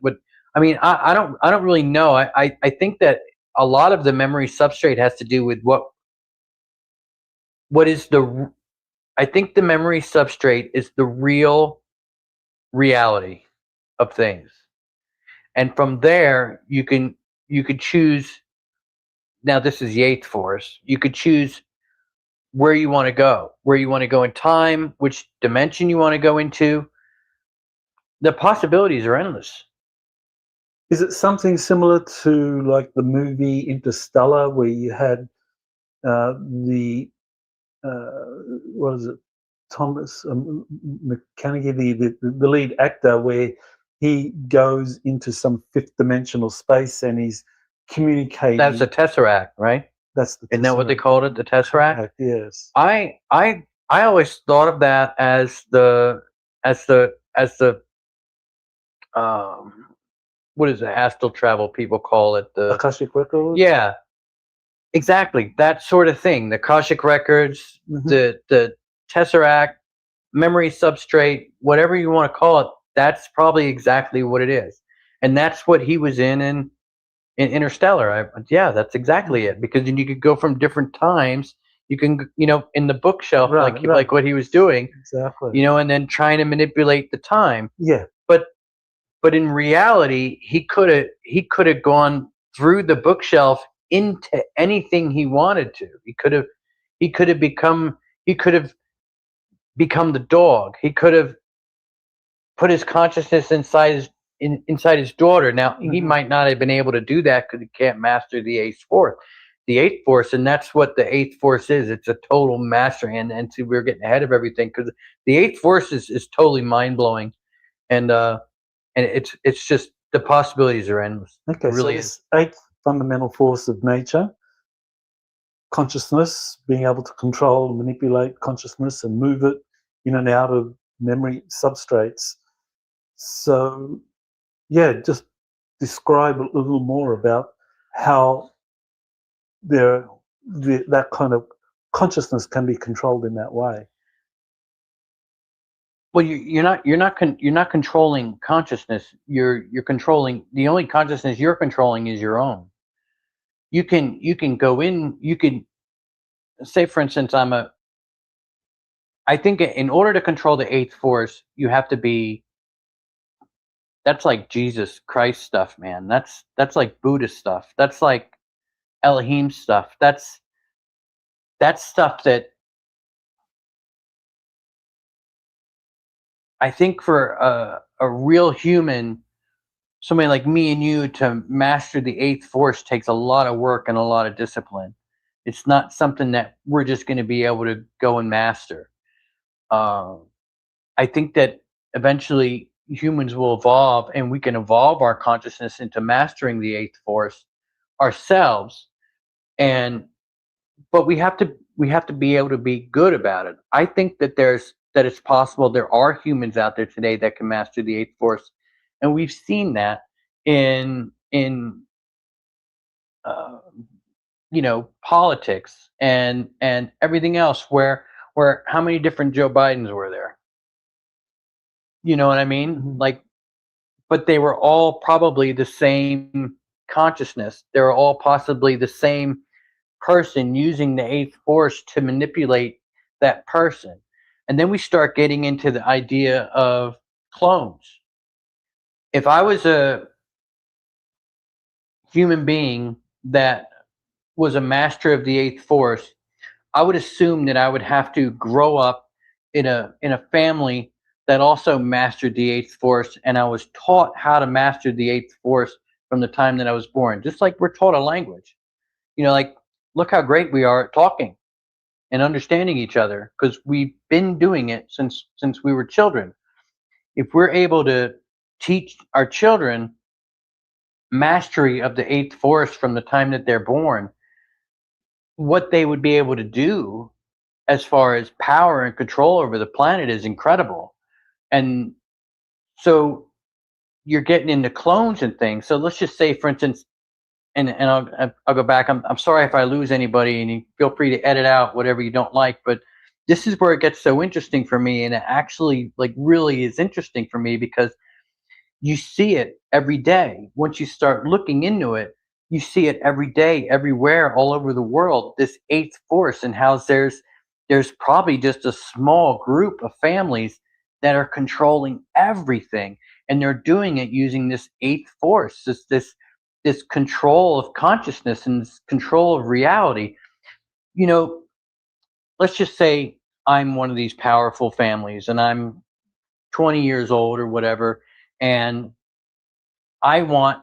I mean, I don't really know. I think that a lot of the memory substrate has to do with what is the. I think the memory substrate is the real reality of things, and from there you could choose. Now this is the eighth force. You could choose where you want to go in time, which dimension you want to go into. The possibilities are endless. Is it something similar to like the movie Interstellar, where you had what is it, Thomas McConaughey, the lead actor, where he goes into some fifth dimensional space and he's communicating. That's the Tesseract, right? Isn't that what they called it, the Tesseract? Yes. I always thought of that as the what is it, astral travel people call it, the Akashic Records? Yeah. Exactly. That sort of thing. The Akashic Records, the Tesseract, memory substrate, whatever you want to call it, that's probably exactly what it is. And that's what he was in Interstellar. Yeah, that's exactly it. Because then you could go from different times. You can, in the bookshelf, Right. like what he was doing, Exactly. and then trying to manipulate the time. Yeah. But in reality, he could have gone through the bookshelf into anything he wanted to. He could have become the dog. He could have put his consciousness inside his daughter. Now he might not have been able to do that because he can't master the eighth force, and that's what the eighth force is. It's a total mastery, and see, we're getting ahead of everything because the eighth force is totally mind blowing, and it's just the possibilities are endless. Okay. It really so is. this eighth fundamental force of nature, consciousness, being able to control and manipulate consciousness and move it in and out of memory substrates. So, yeah, just describe a little more about how that kind of consciousness can be controlled in that way. Well, you're not controlling consciousness. You're controlling, the only consciousness you're controlling is your own. You can go in. You can say, for instance, I think in order to control the eighth force, you have to be. That's like Jesus Christ stuff, man. That's like Buddhist stuff. That's like Elohim stuff. That's stuff that I think for a real human, somebody like me and you, to master the eighth force takes a lot of work and a lot of discipline. It's not something that we're just going to be able to go and master. I think that eventually humans will evolve, and we can evolve our consciousness into mastering the eighth force ourselves. But we have to be able to be good about it. I think that it's possible there are humans out there today that can master the eighth force, and we've seen that in uh, politics and everything else. Where how many different Joe Bidens were there? You know what I mean? Like, but they were all probably the same consciousness. They were all possibly the same person using the eighth force to manipulate that person. And then we start getting into the idea of clones. If I was a human being that was a master of the eighth force, I would assume that I would have to grow up in a family that also mastered the eighth force, and I was taught how to master the eighth force from the time that I was born. Just like we're taught a language. Like, look how great we are at talking and understanding each other, because we've been doing it since we were children. If we're able to teach our children mastery of the eighth force from the time that they're born, what they would be able to do as far as power and control over the planet is incredible. And so you're getting into clones and things. So let's just say, for instance, and I'll go back. I'm sorry if I lose anybody, and you feel free to edit out whatever you don't like. But this is where it gets so interesting for me, and it actually really is interesting for me, because you see it every day. Once you start looking into it, you see it every day, everywhere, all over the world. This eighth force, and how there's probably just a small group of families that are controlling everything, and they're doing it using this eighth force. This control of consciousness and this control of reality. Let's just say I'm one of these powerful families, and I'm 20 years old or whatever, and I want,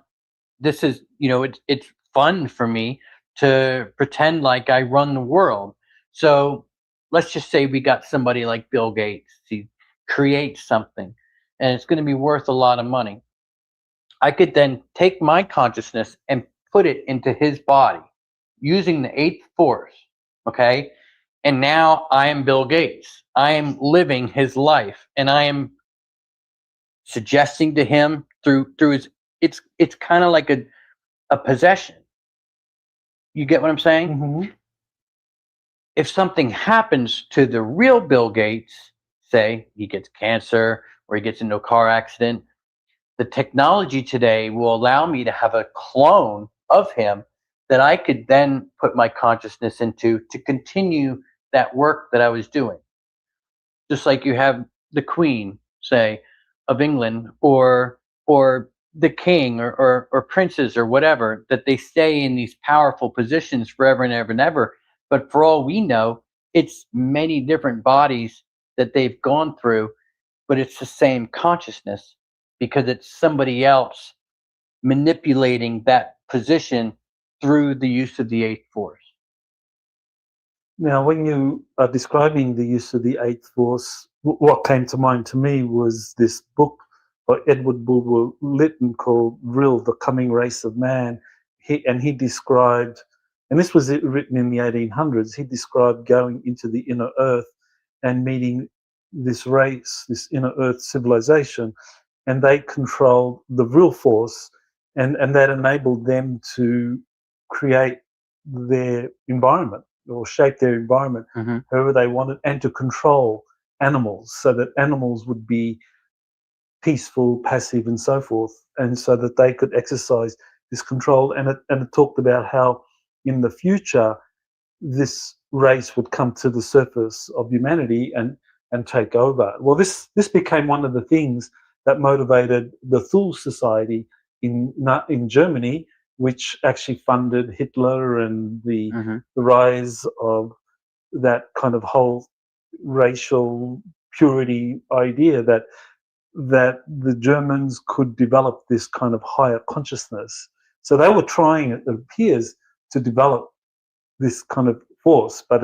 this is, it's fun for me to pretend like I run the world. So let's just say we got somebody like Bill Gates. He creates something, and it's going to be worth a lot of money. I could then take my consciousness and put it into his body using the eighth force. Okay. And now I am Bill Gates. I am living his life, and I am suggesting to him through his, it's kind of like a possession. You get what I'm saying? If something happens to the real Bill Gates, say he gets cancer or he gets into a car accident, the technology today will allow me to have a clone of him that I could then put my consciousness into to continue that work that I was doing. Just like you have the Queen, say, of England, or the king, or princes, or whatever, that they stay in these powerful positions forever and ever and ever. But for all we know, it's many different bodies that they've gone through, but it's the same consciousness, because it's somebody else manipulating that position through the use of the eighth force. Now, when you are describing the use of the eighth force, what came to mind to me was this book by Edward Bulwer Lytton called Vril, The Coming Race of Man. He described, and this was written in the 1800s, he described going into the inner earth and meeting this race, this inner earth civilization, and they controlled the Vril force, and that enabled them to create their environment, or shape their environment however they wanted, and to control animals so that animals would be peaceful, passive, and so forth, and so that they could exercise this control. And it talked about how in the future this race would come to the surface of humanity and take over. Well, this became one of the things that motivated the Thule Society in Germany, which actually funded Hitler and the rise of that kind of whole racial purity idea that the Germans could develop this kind of higher consciousness. So they were trying, it appears, to develop this kind of force, but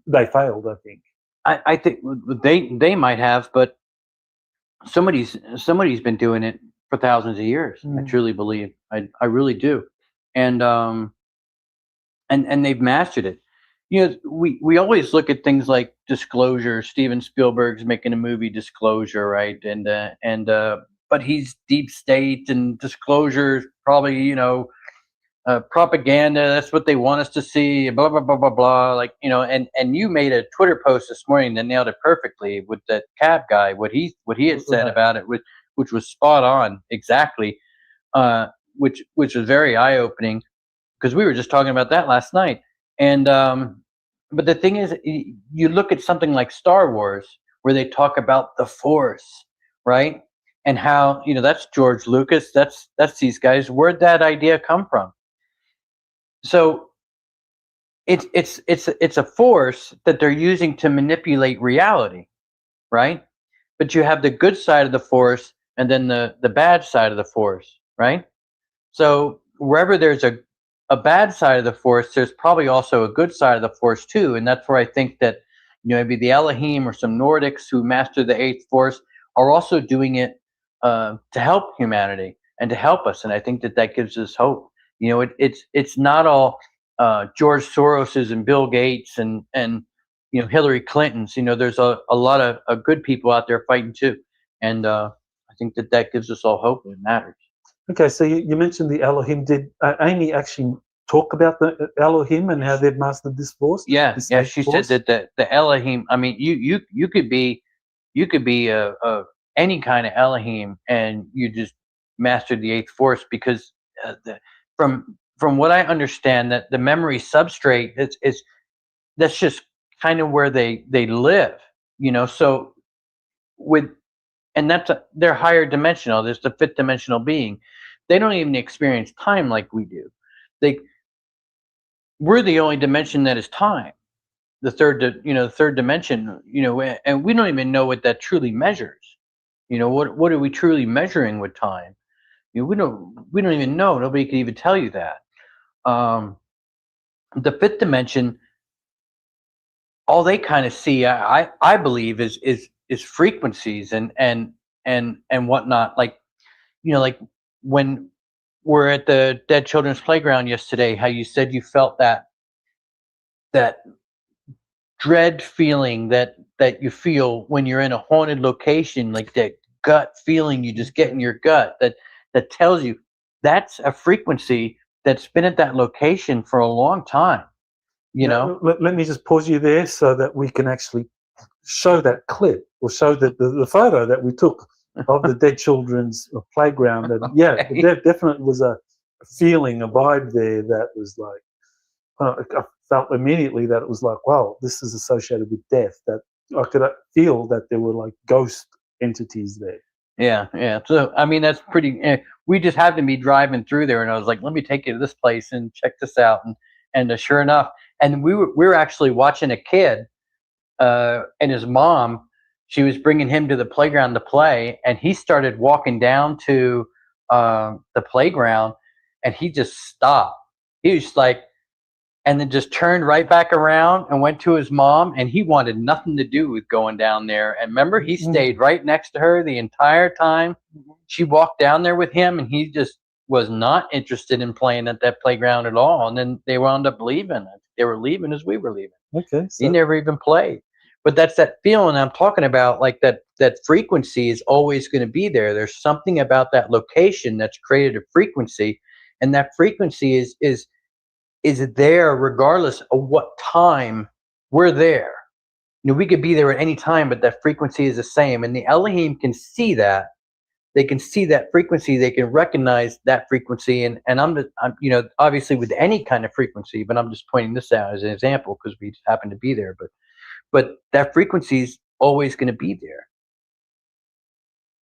they failed, I think. I think they might have, but somebody's been doing it for thousands of years. I truly believe. I really do. And they've mastered it. You know, we always look at things like Disclosure. Steven Spielberg's making a movie, Disclosure, right? But he's deep state, and Disclosure's probably, you know, propaganda. That's what they want us to see. Blah blah blah blah blah. Like, you know, and you made a Twitter post this morning that nailed it perfectly with that cab guy. What he had said about it, which was spot on, exactly. Which was very eye opening, because we were just talking about that last night. And but the thing is, you look at something like Star Wars, where they talk about the Force, right? And how, you know, that's George Lucas, that's these guys. Where'd that idea come from? So it's a force that they're using to manipulate reality, right? But you have the good side of the force, and then the bad side of the force, right? So wherever there's a bad side of the force, there's probably also a good side of the force too. And that's where I think that, you know, maybe the Elohim or some Nordics who master the eighth force are also doing it to help humanity and to help us. And I think that gives us hope. You know, it's not all George Soros's and Bill Gates and you know, Hillary Clinton's. You know, there's a lot of good people out there fighting too. And I think that gives us all hope, and it matters. Okay, so you mentioned the Elohim. Did Amy actually talk about the Elohim and how they've mastered this force? Yeah, she said that the Elohim. I mean, you could be any kind of Elohim, and you just mastered the eighth force, because from what I understand, that the memory substrate is that's just kind of where they live. You know, so they're higher dimensional. There's the fifth dimensional being. They don't even experience time like we do. We're the only dimension that is time. The third dimension, you know, and we don't even know what that truly measures. You know, what are we truly measuring with time? You know, we don't even know. Nobody can even tell you that. The fifth dimension, all they kind of see, I believe, is frequencies and whatnot. Like, you know, like when we're at the Dead Children's Playground yesterday, how you said you felt that dread feeling that you feel when you're in a haunted location, like that gut feeling you just get in your gut that tells you that's a frequency that's been at that location for a long time. You know, let me just pause you there so that we can actually show that clip, or show the photo that we took of the dead children's playground. And yeah, there definitely was a feeling, a vibe there that was like, I felt immediately that it was like, wow, this is associated with death. That I could feel that there were like ghost entities there. Yeah. So I mean, that's pretty. We just happened to be driving through there, and I was like, "Let me take you to this place and check this out." And sure enough, and we were actually watching a kid, and his mom. She was bringing him to the playground to play, and he started walking down to the playground, and he just stopped. He was like, and then just turned right back around and went to his mom, and he wanted nothing to do with going down there. And remember, he stayed right next to her the entire time. She walked down there with him, and he just was not interested in playing at that playground at all. And then they wound up leaving. They were leaving as we were leaving. Okay. He never even played. But that's that feeling I'm talking about, like that frequency is always going to be there. There's something about that location that's created a frequency, and that frequency is there regardless of what time we're there. You know, we could be there at any time, but that frequency is the same. And the Elohim can see that. They can see that frequency. They can recognize that frequency. And I'm you know, obviously with any kind of frequency, but I'm just pointing this out as an example because we just happen to be there. But that frequency is always going to be there.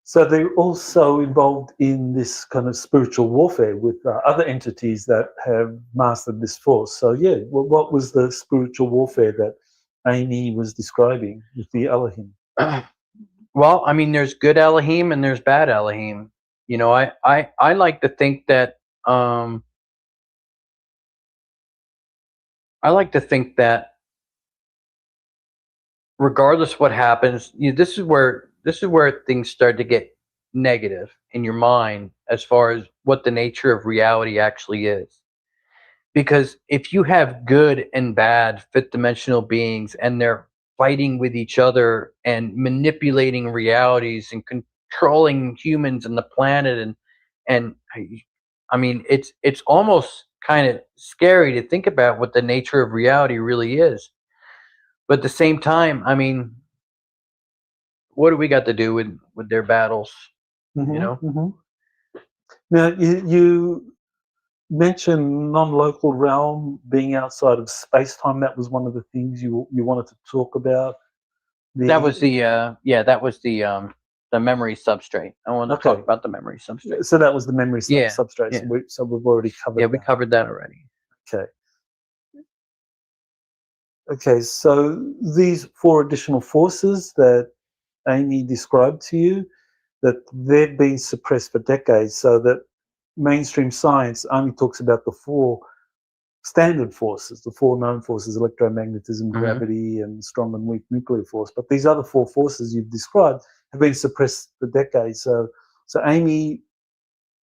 So they're also involved in this kind of spiritual warfare with other entities that have mastered this force. So yeah, what was the spiritual warfare that Amy was describing with the Elohim? Well, I mean, there's good Elohim and there's bad Elohim. You know, I like to think that regardless what happens, this is where things start to get negative in your mind as far as what the nature of reality actually is. Because if you have good and bad fifth dimensional beings and they're fighting with each other and manipulating realities and controlling humans and the planet and I mean it's almost kind of scary to think about what the nature of reality really is. But at the same time, I mean, what do we got to do with their battles? Mm-hmm, you know? Mm-hmm. Now, you mentioned non-local realm being outside of space-time. That was one of the things you wanted to talk about. That was the memory substrate. I want to talk about the memory substrate. So that was the memory substrate. Yeah. So we've already covered. Yeah, we covered that already. Okay, so these 4 additional forces that Amy described to you, that they've been suppressed for decades, so that mainstream science only talks about the 4 standard forces, the 4 known forces: electromagnetism, gravity, and strong and weak nuclear force. But these other 4 forces you've described have been suppressed for decades. So Amy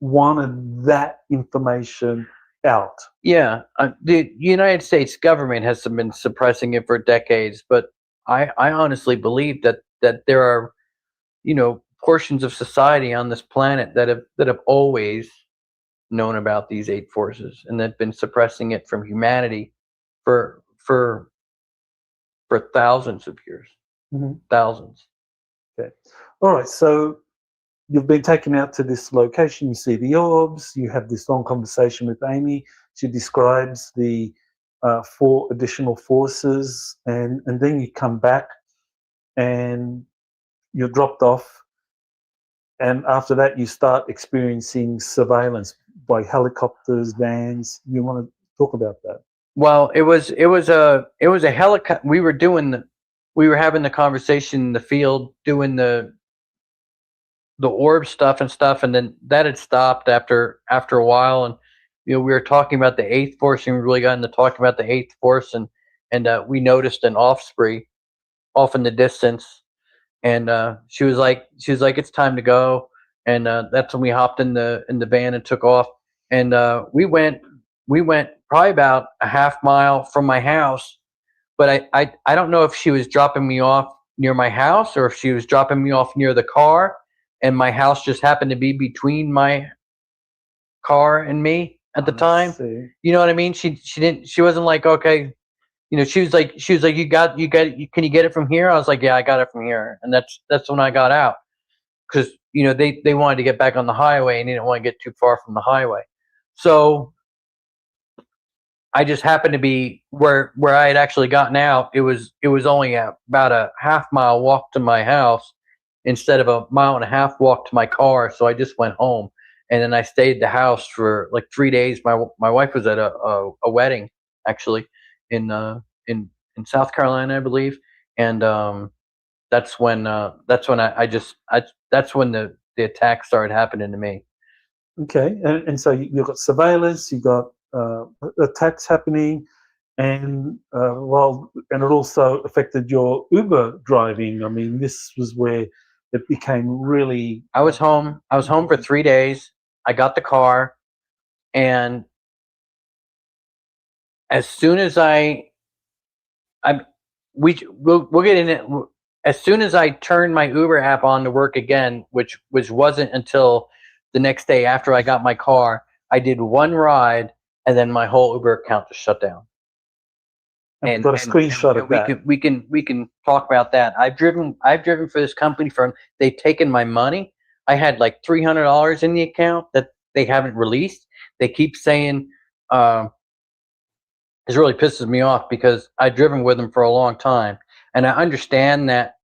wanted that information out. Yeah, the United States government has been suppressing it for decades, but I honestly believe that there are, portions of society on this planet that have always known about these 8 forces and that have been suppressing it from humanity for thousands of years. Thousands. Okay. All right. So you've been taken out to this location. You see the orbs. You have this long conversation with Amy. She describes the 4 additional forces, and then you come back and you're dropped off. And after that, you start experiencing surveillance by helicopters, vans. You want to talk about that? Well, it was a helicopter. We were having the conversation in the field, doing the orb stuff, and then that had stopped after a while, and we were talking about the 8th force, and we really got into talking about the 8th force, and we noticed an offspring off in the distance, and she was like, it's time to go, and that's when we hopped in the van and took off, and we went probably about a half mile from my house, but I don't know if she was dropping me off near my house or if she was dropping me off near the car, and my house just happened to be between my car and me at the time. You know what I mean? She wasn't like, okay, she was like, you got, can you get it from here? I was like, yeah, I got it from here. And that's when I got out. Cause they wanted to get back on the highway and they didn't want to get too far from the highway. So I just happened to be where I had actually gotten out. It was only about a half-mile walk to my house instead of a 1.5 mile walk to my car. So I just went home, and then I stayed at the house for like 3 days. My wife was at a wedding actually in South Carolina, I believe, and that's when that's when that's when the attack started happening to me. Okay, and so you've got surveillance, you've got attacks happening, and and it also affected your Uber driving. I mean, this was where it became really. I was home for 3 days. I got the car, and as soon as we'll get in it. As soon as I turned my Uber app on to work again, which wasn't until the next day after I got my car, I did one ride, and then my whole Uber account just shut down. And got a screenshot of that. We can talk about that. I've driven for this company they've taken my money. I had like $300 in the account that they haven't released. They keep saying, this really pisses me off because I've driven with them for a long time, and I understand that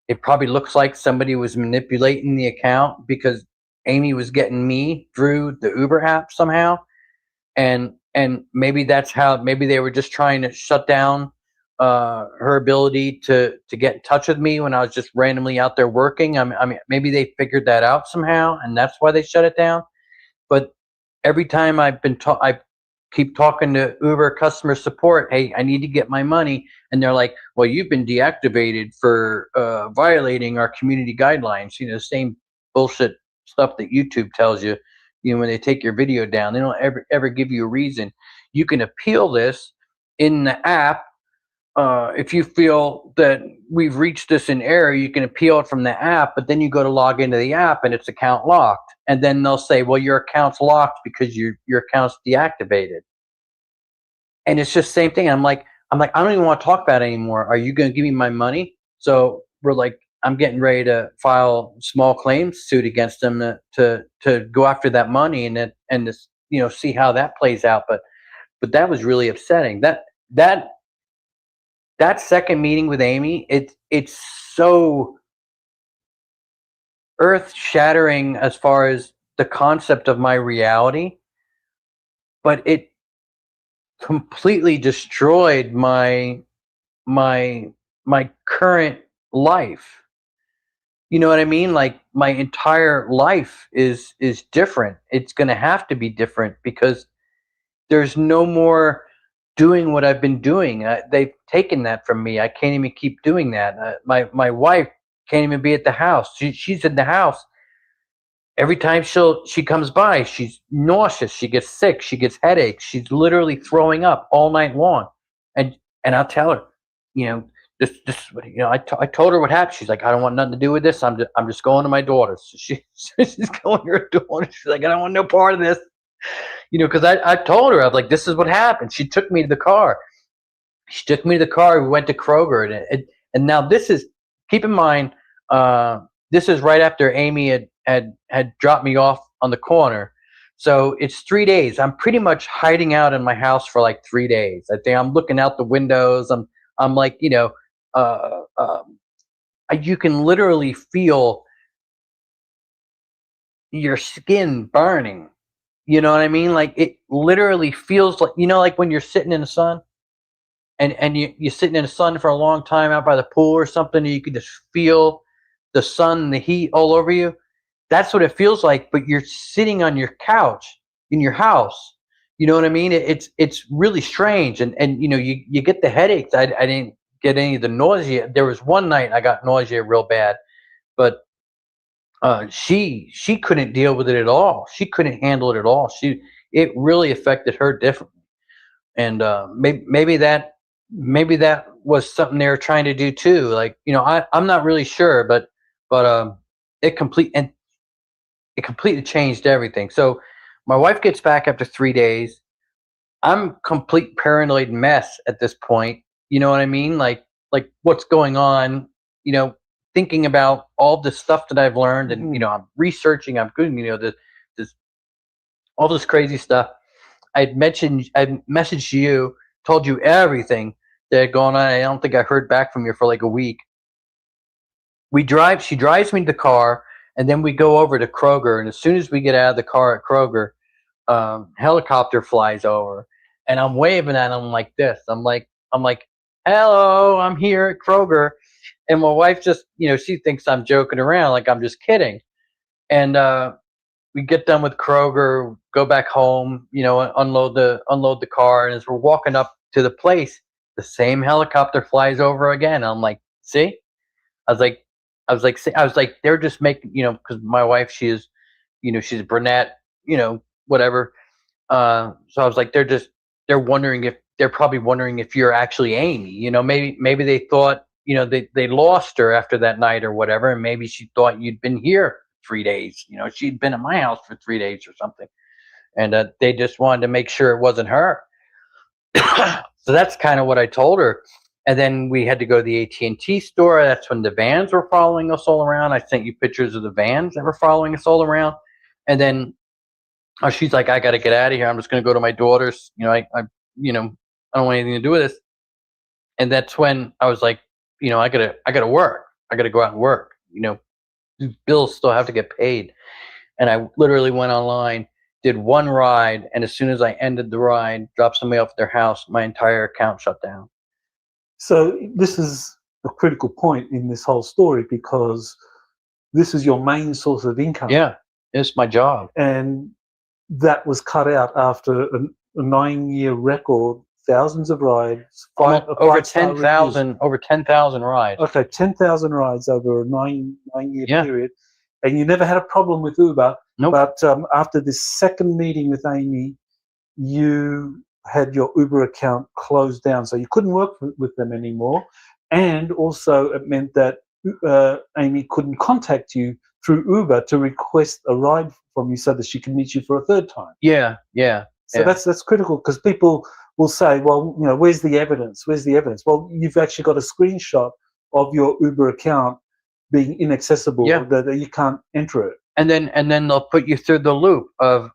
it probably looks like somebody was manipulating the account because Amy was getting me through the Uber app somehow, and maybe that's how. Maybe they were just trying to shut down her ability to get in touch with me when I was just randomly out there working. I mean, maybe they figured that out somehow, and that's why they shut it down. But every time I keep talking to Uber customer support, hey, I need to get my money, and they're like, well, you've been deactivated for violating our community guidelines. The same bullshit stuff that YouTube tells you. When they take your video down, they don't ever give you a reason. You can appeal this in the app. If you feel that we've reached this in error, you can appeal it from the app, but then you go to log into the app and it's account locked. And then they'll say, well, your account's locked because your account's deactivated. And it's just the same thing. I'm like, I don't even want to talk about it anymore. Are you going to give me my money? So we're like, I'm getting ready to file small claims suit against them to go after that money and see how that plays out. But that was really upsetting. That second meeting with Amy, it's so earth-shattering as far as the concept of my reality, but it completely destroyed my current life. You know what I mean? Like my entire life is different. It's going to have to be different because there's no more doing what I've been doing. They've taken that from me. I can't even keep doing that. My wife can't even be at the house. She's in the house. Every time she comes by, she's nauseous. She gets sick. She gets headaches. She's literally throwing up all night long. And I'll tell her, this I told her what happened. She's like, I don't want nothing to do with this. I'm just going to my daughter's. So she's going to her daughter. She's like, I don't want no part of this. Because I told her, I was like, this is what happened. She took me to the car. We went to Kroger, and now this is, keep in mind, this is right after Amy had dropped me off on the corner. So it's 3 days. I'm pretty much hiding out in my house for like 3 days. I think I'm looking out the windows. I'm like, you can literally feel your skin burning. You know what I mean? Like it literally feels like, like when you're sitting in the sun and you're sitting in the sun for a long time out by the pool or something, and you can just feel the sun, the heat all over you. That's what it feels like, but you're sitting on your couch in your house. You know what I mean? It's really strange. And you get the headaches. I didn't get any of the nausea. There was one night I got nausea real bad, but she couldn't deal with it at all. She couldn't handle it at all. It really affected her differently. And maybe that was something they were trying to do too. Like, I'm not really sure, but it completely changed everything. So my wife gets back after 3 days. I'm complete paranoid mess at this point. You know what I mean? Like what's going on? thinking about all the stuff that I've learned, and I'm researching, I'm doing this all this crazy stuff. I messaged you, told you everything that had gone on. I don't think I heard back from you for like a week. She drives me to the car, and then we go over to Kroger. And as soon as we get out of the car at Kroger, helicopter flies over, and I'm waving at him like this. I'm like, hello, I'm here at Kroger. And my wife just, she thinks I'm joking around, like I'm just kidding. And we get done with Kroger, go back home, unload the car. And as we're walking up to the place, the same helicopter flies over again. I'm like, see? I was like, they're just making, because my wife, she's a brunette, whatever. So I was like, they're probably wondering if you're actually Amy. Maybe they thought, they lost her after that night or whatever, and maybe she thought you'd been here 3 days. She'd been at my house for 3 days or something, and they just wanted to make sure it wasn't her. So that's kind of what I told her. And then we had to go to the AT&T store. That's when the vans were following us all around. I sent you pictures of the vans that were following us all around. And then she's like, I got to get out of here. I'm just going to go to my daughter's. I don't want anything to do with this. And that's when I was like, I gotta work. I gotta go out and work. These bills still have to get paid. And I literally went online, did one ride, and as soon as I ended the ride, dropped somebody off at their house, my entire account shut down. So this is a critical point in this whole story, because this is your main source of income. Yeah, it's my job. And that was cut out after a 9-year record, thousands of rides, over 10,000 rides. Okay, 10,000 rides over a nine-year period, and you never had a problem with Uber. Nope. But after this second meeting with Amy, you had your Uber account closed down, so you couldn't work with them anymore. And also, it meant that Amy couldn't contact you through Uber to request a ride from you so that she could meet you for a third time. Yeah. So that's critical, because people will say, well, where's the evidence? Where's the evidence? Well, you've actually got a screenshot of your Uber account being inaccessible, that you can't enter it. And then they'll put you through the loop of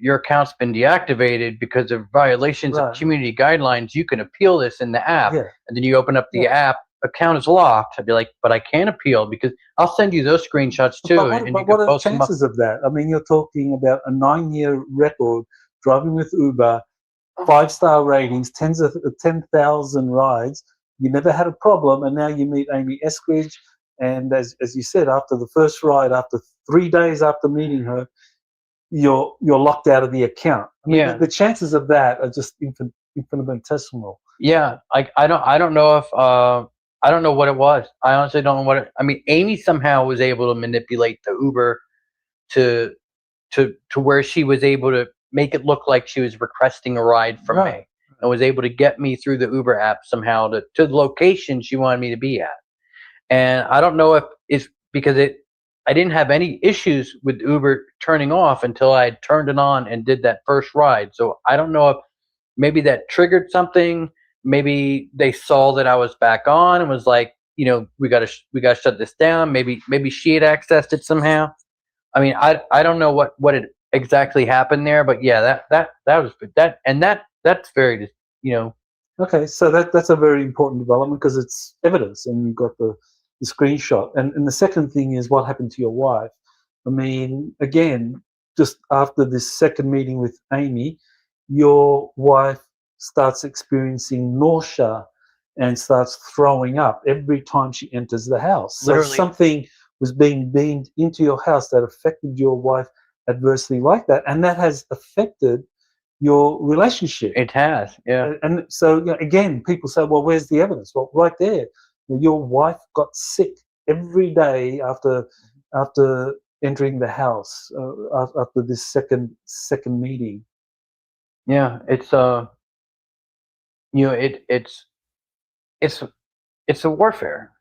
your account's been deactivated because of violations of community guidelines. You can appeal this in the app. Yeah. And then you open up the app, account is locked. I'd be like, but I can't appeal, because I'll send you those screenshots too. But what are the chances of that? I mean, you're talking about a 9-year record, driving with Uber, 5-star ratings, 10,000 rides. You never had a problem, and now you meet Amy Eskridge, and as you said, after the first ride, after 3 days after meeting her, you're locked out of the account. I mean, the chances of that are just infinitesimal. Yeah, I don't know if I don't know what it was. I honestly don't know what it. I mean, Amy somehow was able to manipulate the Uber to where she was able to make it look like she was requesting a ride from me, and was able to get me through the Uber app somehow to the location she wanted me to be at. And I don't know if it's because I didn't have any issues with Uber turning off until I had turned it on and did that first ride. So I don't know if maybe that triggered something. Maybe they saw that I was back on and was like, we gotta shut this down. Maybe she had accessed it somehow. I mean, I don't know what it exactly happened there, but yeah, that was that, and that's very, Okay, so that's a very important development, because it's evidence, and you've got the screenshot. And the second thing is what happened to your wife. I mean, again, just after this second meeting with Amy, your wife starts experiencing nausea and starts throwing up every time she enters the house. Literally. So something was being beamed into your house that affected your wife adversely like that, and that has affected your relationship. It has, yeah. And so again, people say, well, where's the evidence? Well, right there. Your wife got sick every day after entering the house, after this second meeting. Yeah, it's it's a warfare.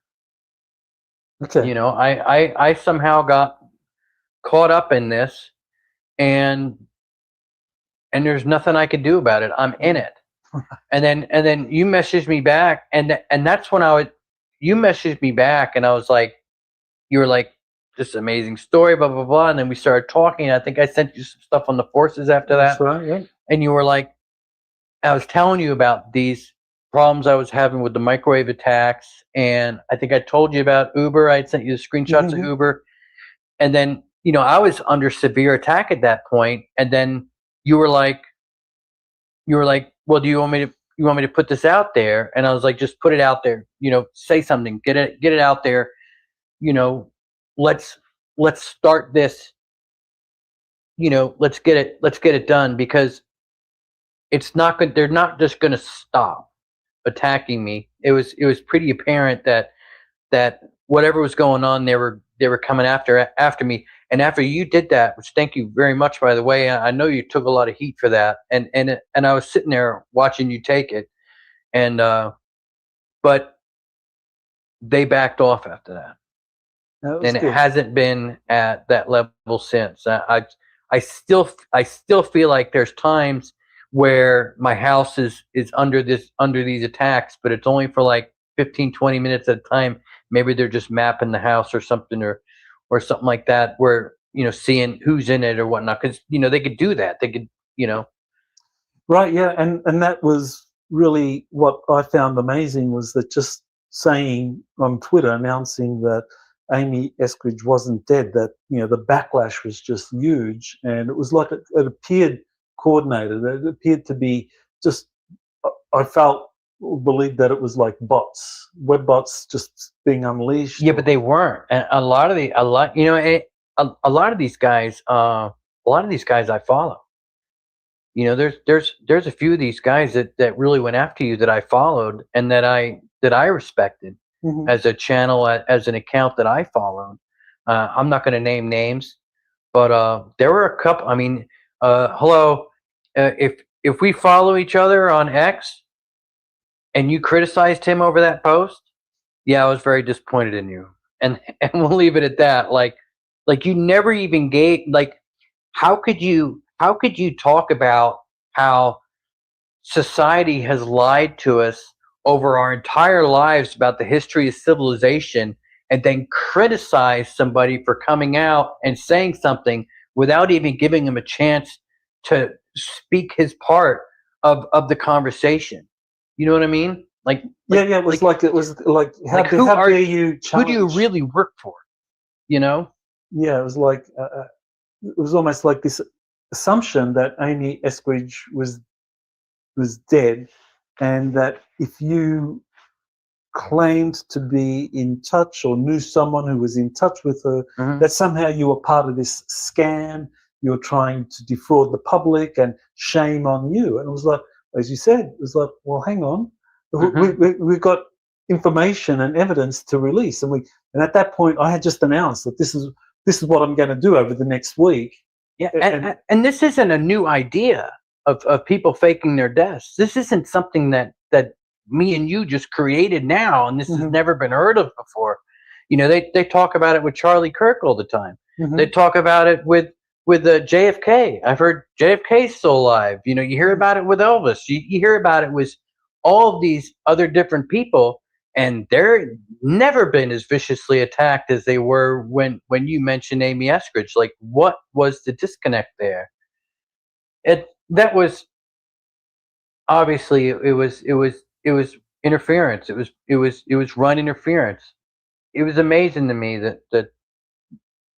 Okay. I somehow got caught up in this, and there's nothing I could do about it. I'm in it. And then you messaged me back, and that's when I would, you messaged me back, and I was like, you were like, this amazing story, blah blah blah, and then we started talking. I think I sent you some stuff on the forces after that, That's right. Yeah. and you were like, I was telling you about these problems I was having with the microwave attacks, and I think I told you about Uber. I had sent you the screenshots of Uber, and then I was under severe attack at that point, and then you were like, well, do you want me to put this out there? And I was like, just put it out there. Say something, get it out there. Let's start this. Let's get it done, because it's not good. They're not just going to stop attacking me. It was pretty apparent that whatever was going on, they were coming after me. And after you did that, which thank you very much, by the way, I know you took a lot of heat for that, and I was sitting there watching you take it, and but they backed off after that, and it hasn't been at that level since. I still feel like there's times where my house is under these attacks, but it's only for like 15-20 minutes at a time. Maybe they're just mapping the house or something, or something like that, where seeing who's in it or whatnot, because they could do that. They could Right, yeah, and that was really what I found amazing, was that just saying on Twitter, announcing that Amy Eskridge wasn't dead, that the backlash was just huge, and it was like it appeared coordinated. It appeared to be just, I believed that it was like web bots just being unleashed. Yeah, but they weren't. And a lot of these guys, I follow. There's a few of these guys that really went after you that I followed, and that I respected as a channel, as an account that I followed. I'm not going to name names, but there were a couple. I mean, hello, if we follow each other on X, and you criticized him over that post, yeah, I was very disappointed in you, and we'll leave it at that. Like you never even gave, how could you talk about how society has lied to us over our entire lives about the history of civilization, and then criticize somebody for coming out and saying something without even giving him a chance to speak his part of the conversation? You know what I mean? Yeah, it was like how dare you challenge? Who do you really work for? Yeah, it was like it was almost like this assumption that Amy Eskridge was dead, and that if you claimed to be in touch or knew someone who was in touch with her, that somehow you were part of this scam. You were trying to defraud the public, and shame on you. And it was like, as you said, it was like, well, hang on, we've got information and evidence to release, and at that point, I had just announced that this is what I'm going to do over the next week. Yeah, and this isn't a new idea of people faking their deaths. This isn't something that me and you just created now, and this has never been heard of before. They talk about it with Charlie Kirk all the time. They talk about it with JFK. I've heard JFK's still alive. You hear about it with Elvis. You hear about it with all of these other different people, and they're never been as viciously attacked as they were when you mentioned Amy Eskridge. Like, what was the disconnect there? That was obviously it was interference. It was run interference. It was amazing to me that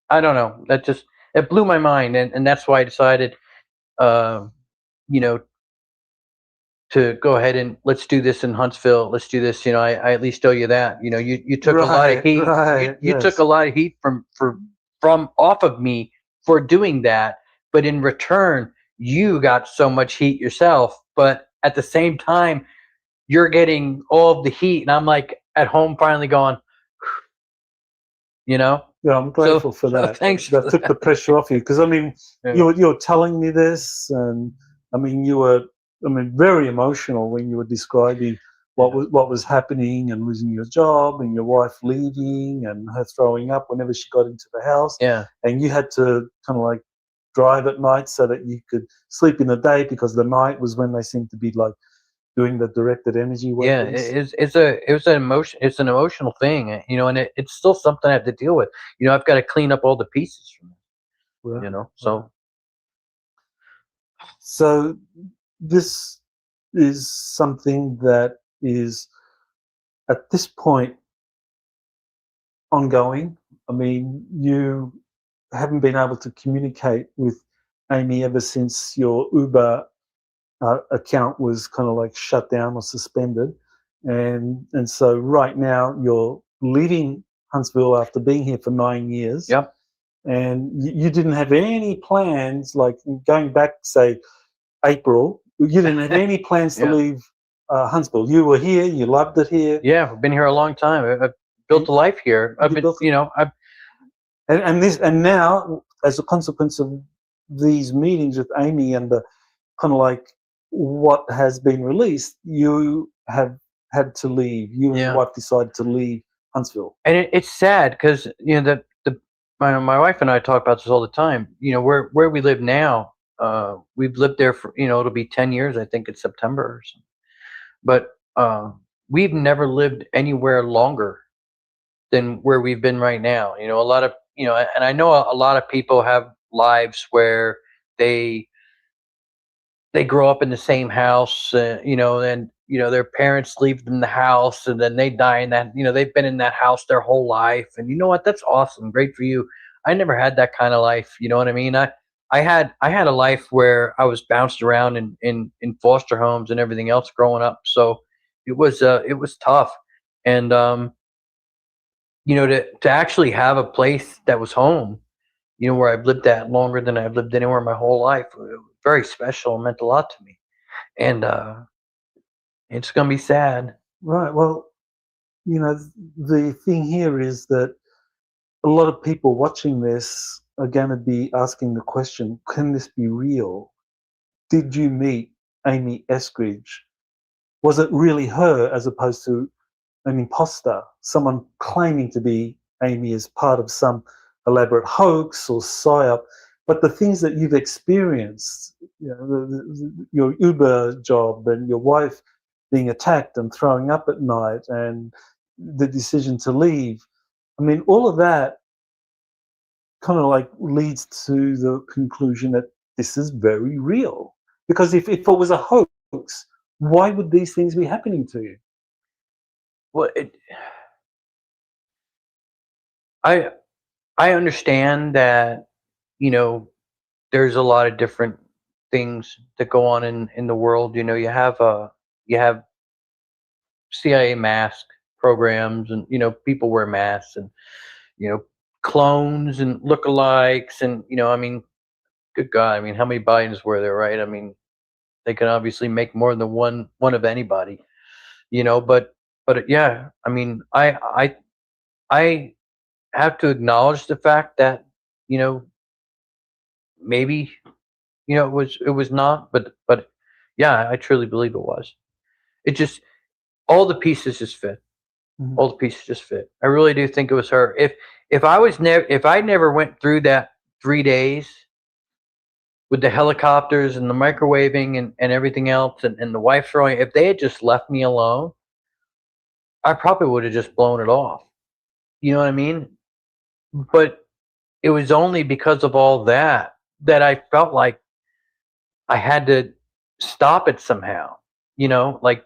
I don't know, that just, it blew my mind, and that's why I decided to go ahead and let's do this in Huntsville. Let's do this. I at least owe you that. You took a lot of heat. You took a lot of heat from off of me for doing that, but in return, you got so much heat yourself. But at the same time, you're getting all of the heat, and I'm like at home finally going, Yeah, I'm grateful for that. Thanks. That took the pressure off you, because I mean, you're telling me this, and I mean, you were, very emotional when you were describing what was happening, and losing your job, and your wife leaving, and her throwing up whenever she got into the house. Yeah. And you had to kind of like drive at night so that you could sleep in the day, because the night was when they seemed to be like doing the directed energy Yeah, weapons. it was an emotion. It's an emotional thing, you know, and it's still something I have to deal with. You know, I've got to clean up all the pieces from it. Right, You know, right. so So this is something that is at this point ongoing. I mean, you haven't been able to communicate with Amy ever since your Uber account was kind of like shut down or suspended, and so right now you're leaving Huntsville after being here for 9 years. yep. And you didn't have any plans, like going back, say April. You didn't have any plans to Yeah. leave Huntsville. You were here. You loved it here. Yeah, I've been here a long time. I've built a life here. I've been, you know, I've And now, as a consequence of these meetings with Amy and the kind of like what has been released, you have had to leave. You and Yeah. your wife decided to leave Huntsville. and it's sad because you know my wife and I talk about this all the time. You know, where we live now, we've lived there for, you know, it'll be 10 years. I think it's September or something. But we've never lived anywhere longer than where we've been right now. You know, a lot of, you know, and I know a lot of people have lives where they grow up in the same house, you know, and you know their parents leave them the house, and then they die in that. You know, they've been in that house their whole life, and you know what? That's awesome, great for you. I never had that kind of life. You know what I mean? I had a life where I was bounced around in foster homes and everything else growing up. So it was tough, and you know, to actually have a place that was home, you know, where I've lived that longer than I've lived anywhere my whole life, very special, and meant a lot to me. And it's gonna be sad. Right. Well, you know, the thing here is that a lot of people watching this are going to be asking the question, can this be real? Did you meet Amy Eskridge? Was it really her as opposed to an imposter, someone claiming to be Amy as part of some elaborate hoax or psyop? But the things that you've experienced, you know, your Uber job and your wife being attacked and throwing up at night and the decision to leave, I mean, all of that kind of like leads to the conclusion that this is very real. Because if it was a hoax, why would these things be happening to you? Well, I I understand that, you know, there's a lot of different things that go on in the world. You know, you have CIA mask programs, and you know people wear masks, and you know clones and lookalikes, and you know, I mean, good God, I mean, how many Bidens were there, right? I mean, they can obviously make more than one of anybody, you know. But yeah, I mean, I have to acknowledge the fact that, you know, maybe, you know, it was not, but yeah, I truly believe it was. It just, all the pieces just fit. Mhm. All the pieces just fit. I really do think it was her. If I never went through that 3 days with the helicopters and the microwaving and everything else, and the wife throwing, if they had just left me alone, I probably would have just blown it off. You know what I mean? But it was only because of all that that I felt like I had to stop it somehow. You know, like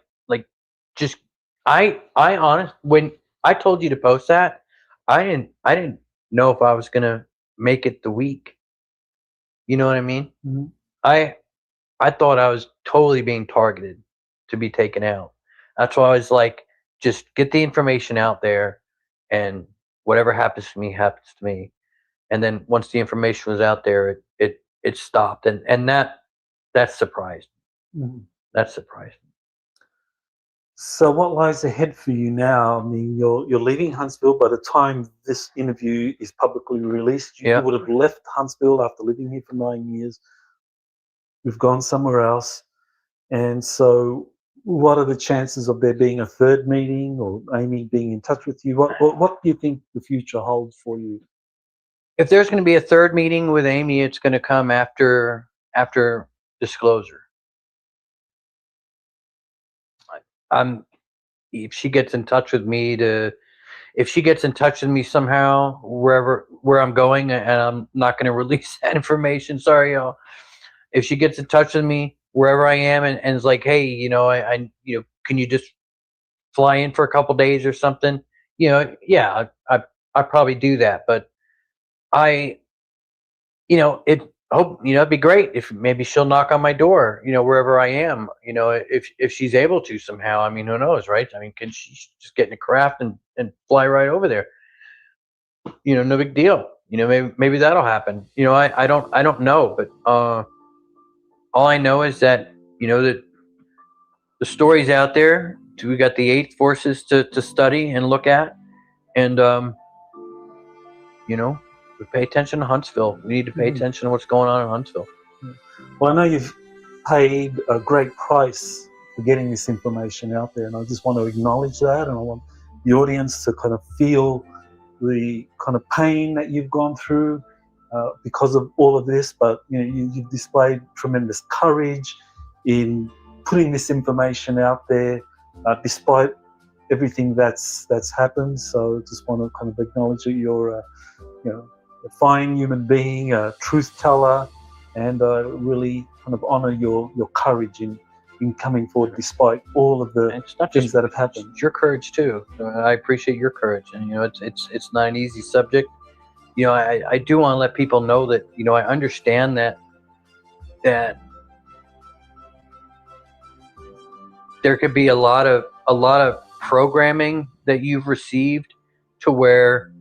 just I honest when I told you to post that, I didn't know if I was gonna make it the week. You know what I mean? Mhm. I I thought I was totally being targeted to be taken out. That's why I was like, just get the information out there, and whatever happens to me happens to me. And then once the information was out there, it stopped, and that surprised me. Mhm. That surprised me. So, what lies ahead for you now? I mean, you're leaving Huntsville. By the time this interview is publicly released, you Yeah. would have left Huntsville after living here for 9 years. We've gone somewhere else, and so what are the chances of there being a third meeting or Amy being in touch with you? What do you think the future holds for you? If there's going to be a third meeting with Amy, it's going to come after disclosure. if she gets in touch with me if she gets in touch with me somehow where I'm going, and I'm not going to release that information, sorry y'all. If she gets in touch with me wherever I am and is like, hey, can you just fly in for a couple days or something? Yeah, I probably do that, but I, it'd be great if maybe she'll knock on my door, wherever I am, if she's able to somehow. I mean, who knows, right? I mean, can she just get in a craft and fly right over there? No big deal. Maybe that'll happen. I don't know, but all I know is that that the story's out there. We got the 8 forces to study and look at, and we pay attention to Huntsville. We need to pay attention to what's going on in Huntsville. Well, I know you've paid a great price for getting this information out there, and I just want to acknowledge that, and I want the audience to kind of feel the kind of pain that you've gone through because of all of this. But you've displayed tremendous courage in putting this information out there, despite everything that's happened. So I just want to kind of acknowledge that you're a fine human being, a truth teller, and really kind of honor your courage in coming forward despite all of the things that have happened. It's your courage too. I appreciate your courage, and it's not an easy subject. I do want to let people know that I understand that there could be a lot of programming that you've received to where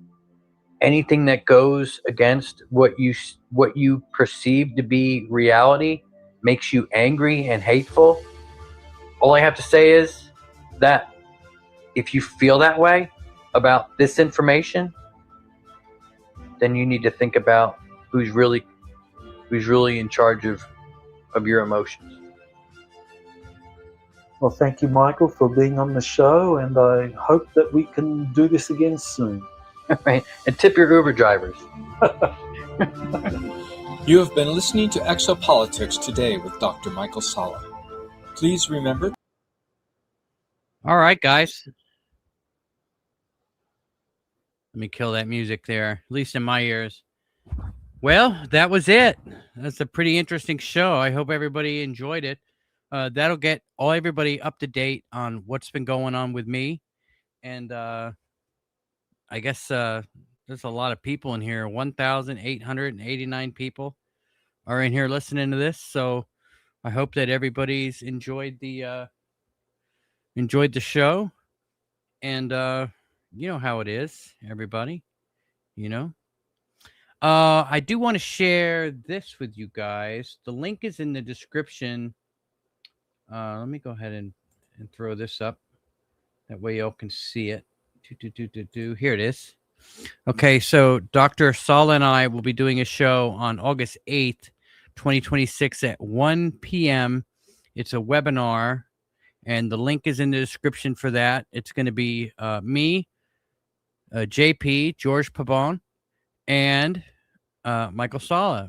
anything that goes against what you perceive to be reality makes you angry and hateful. All I have to say is that if you feel that way about this information, then you need to think about who's really in charge of your emotions. Well, thank you, Michael, for being on the show, and I hope that we can do this again soon. Right. And tip your Uber drivers. You have been listening to Exopolitics Today with Dr. Michael Salla. Please remember. All right, guys. Let me kill that music there, at least in my ears. Well, that was it. That's a pretty interesting show. I hope everybody enjoyed it. That'll get everybody up to date on what's been going on with me. And I guess there's a lot of people in here. 1,889 people are in here listening to this. So I hope that everybody's enjoyed the show. And you know how it is, everybody. I do want to share this with you guys. The link is in the description. Let me go ahead and throw this up. That way y'all can see it. Here it is. Okay, so Dr. Salla and I will be doing a show on August 8th, 2026 at 1 p.m. It's a webinar, and the link is in the description for that. It's going to be me, JP, George Pabon, and Michael Salla.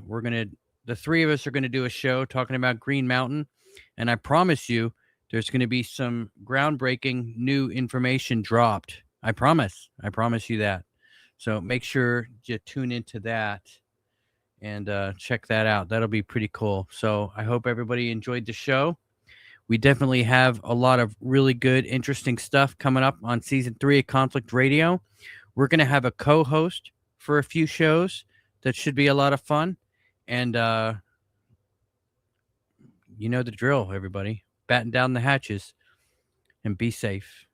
The three of us are going to do a show talking about Green Mountain, and I promise you there's going to be some groundbreaking new information dropped. I promise you that. So make sure you tune into that and check that out. That'll be pretty cool. So I hope everybody enjoyed the show. We definitely have a lot of really good, interesting stuff coming up on season 3 of Conflict Radio. We're going to have a co-host for a few shows. That should be a lot of fun. And you know the drill, everybody. Batten down the hatches and be safe.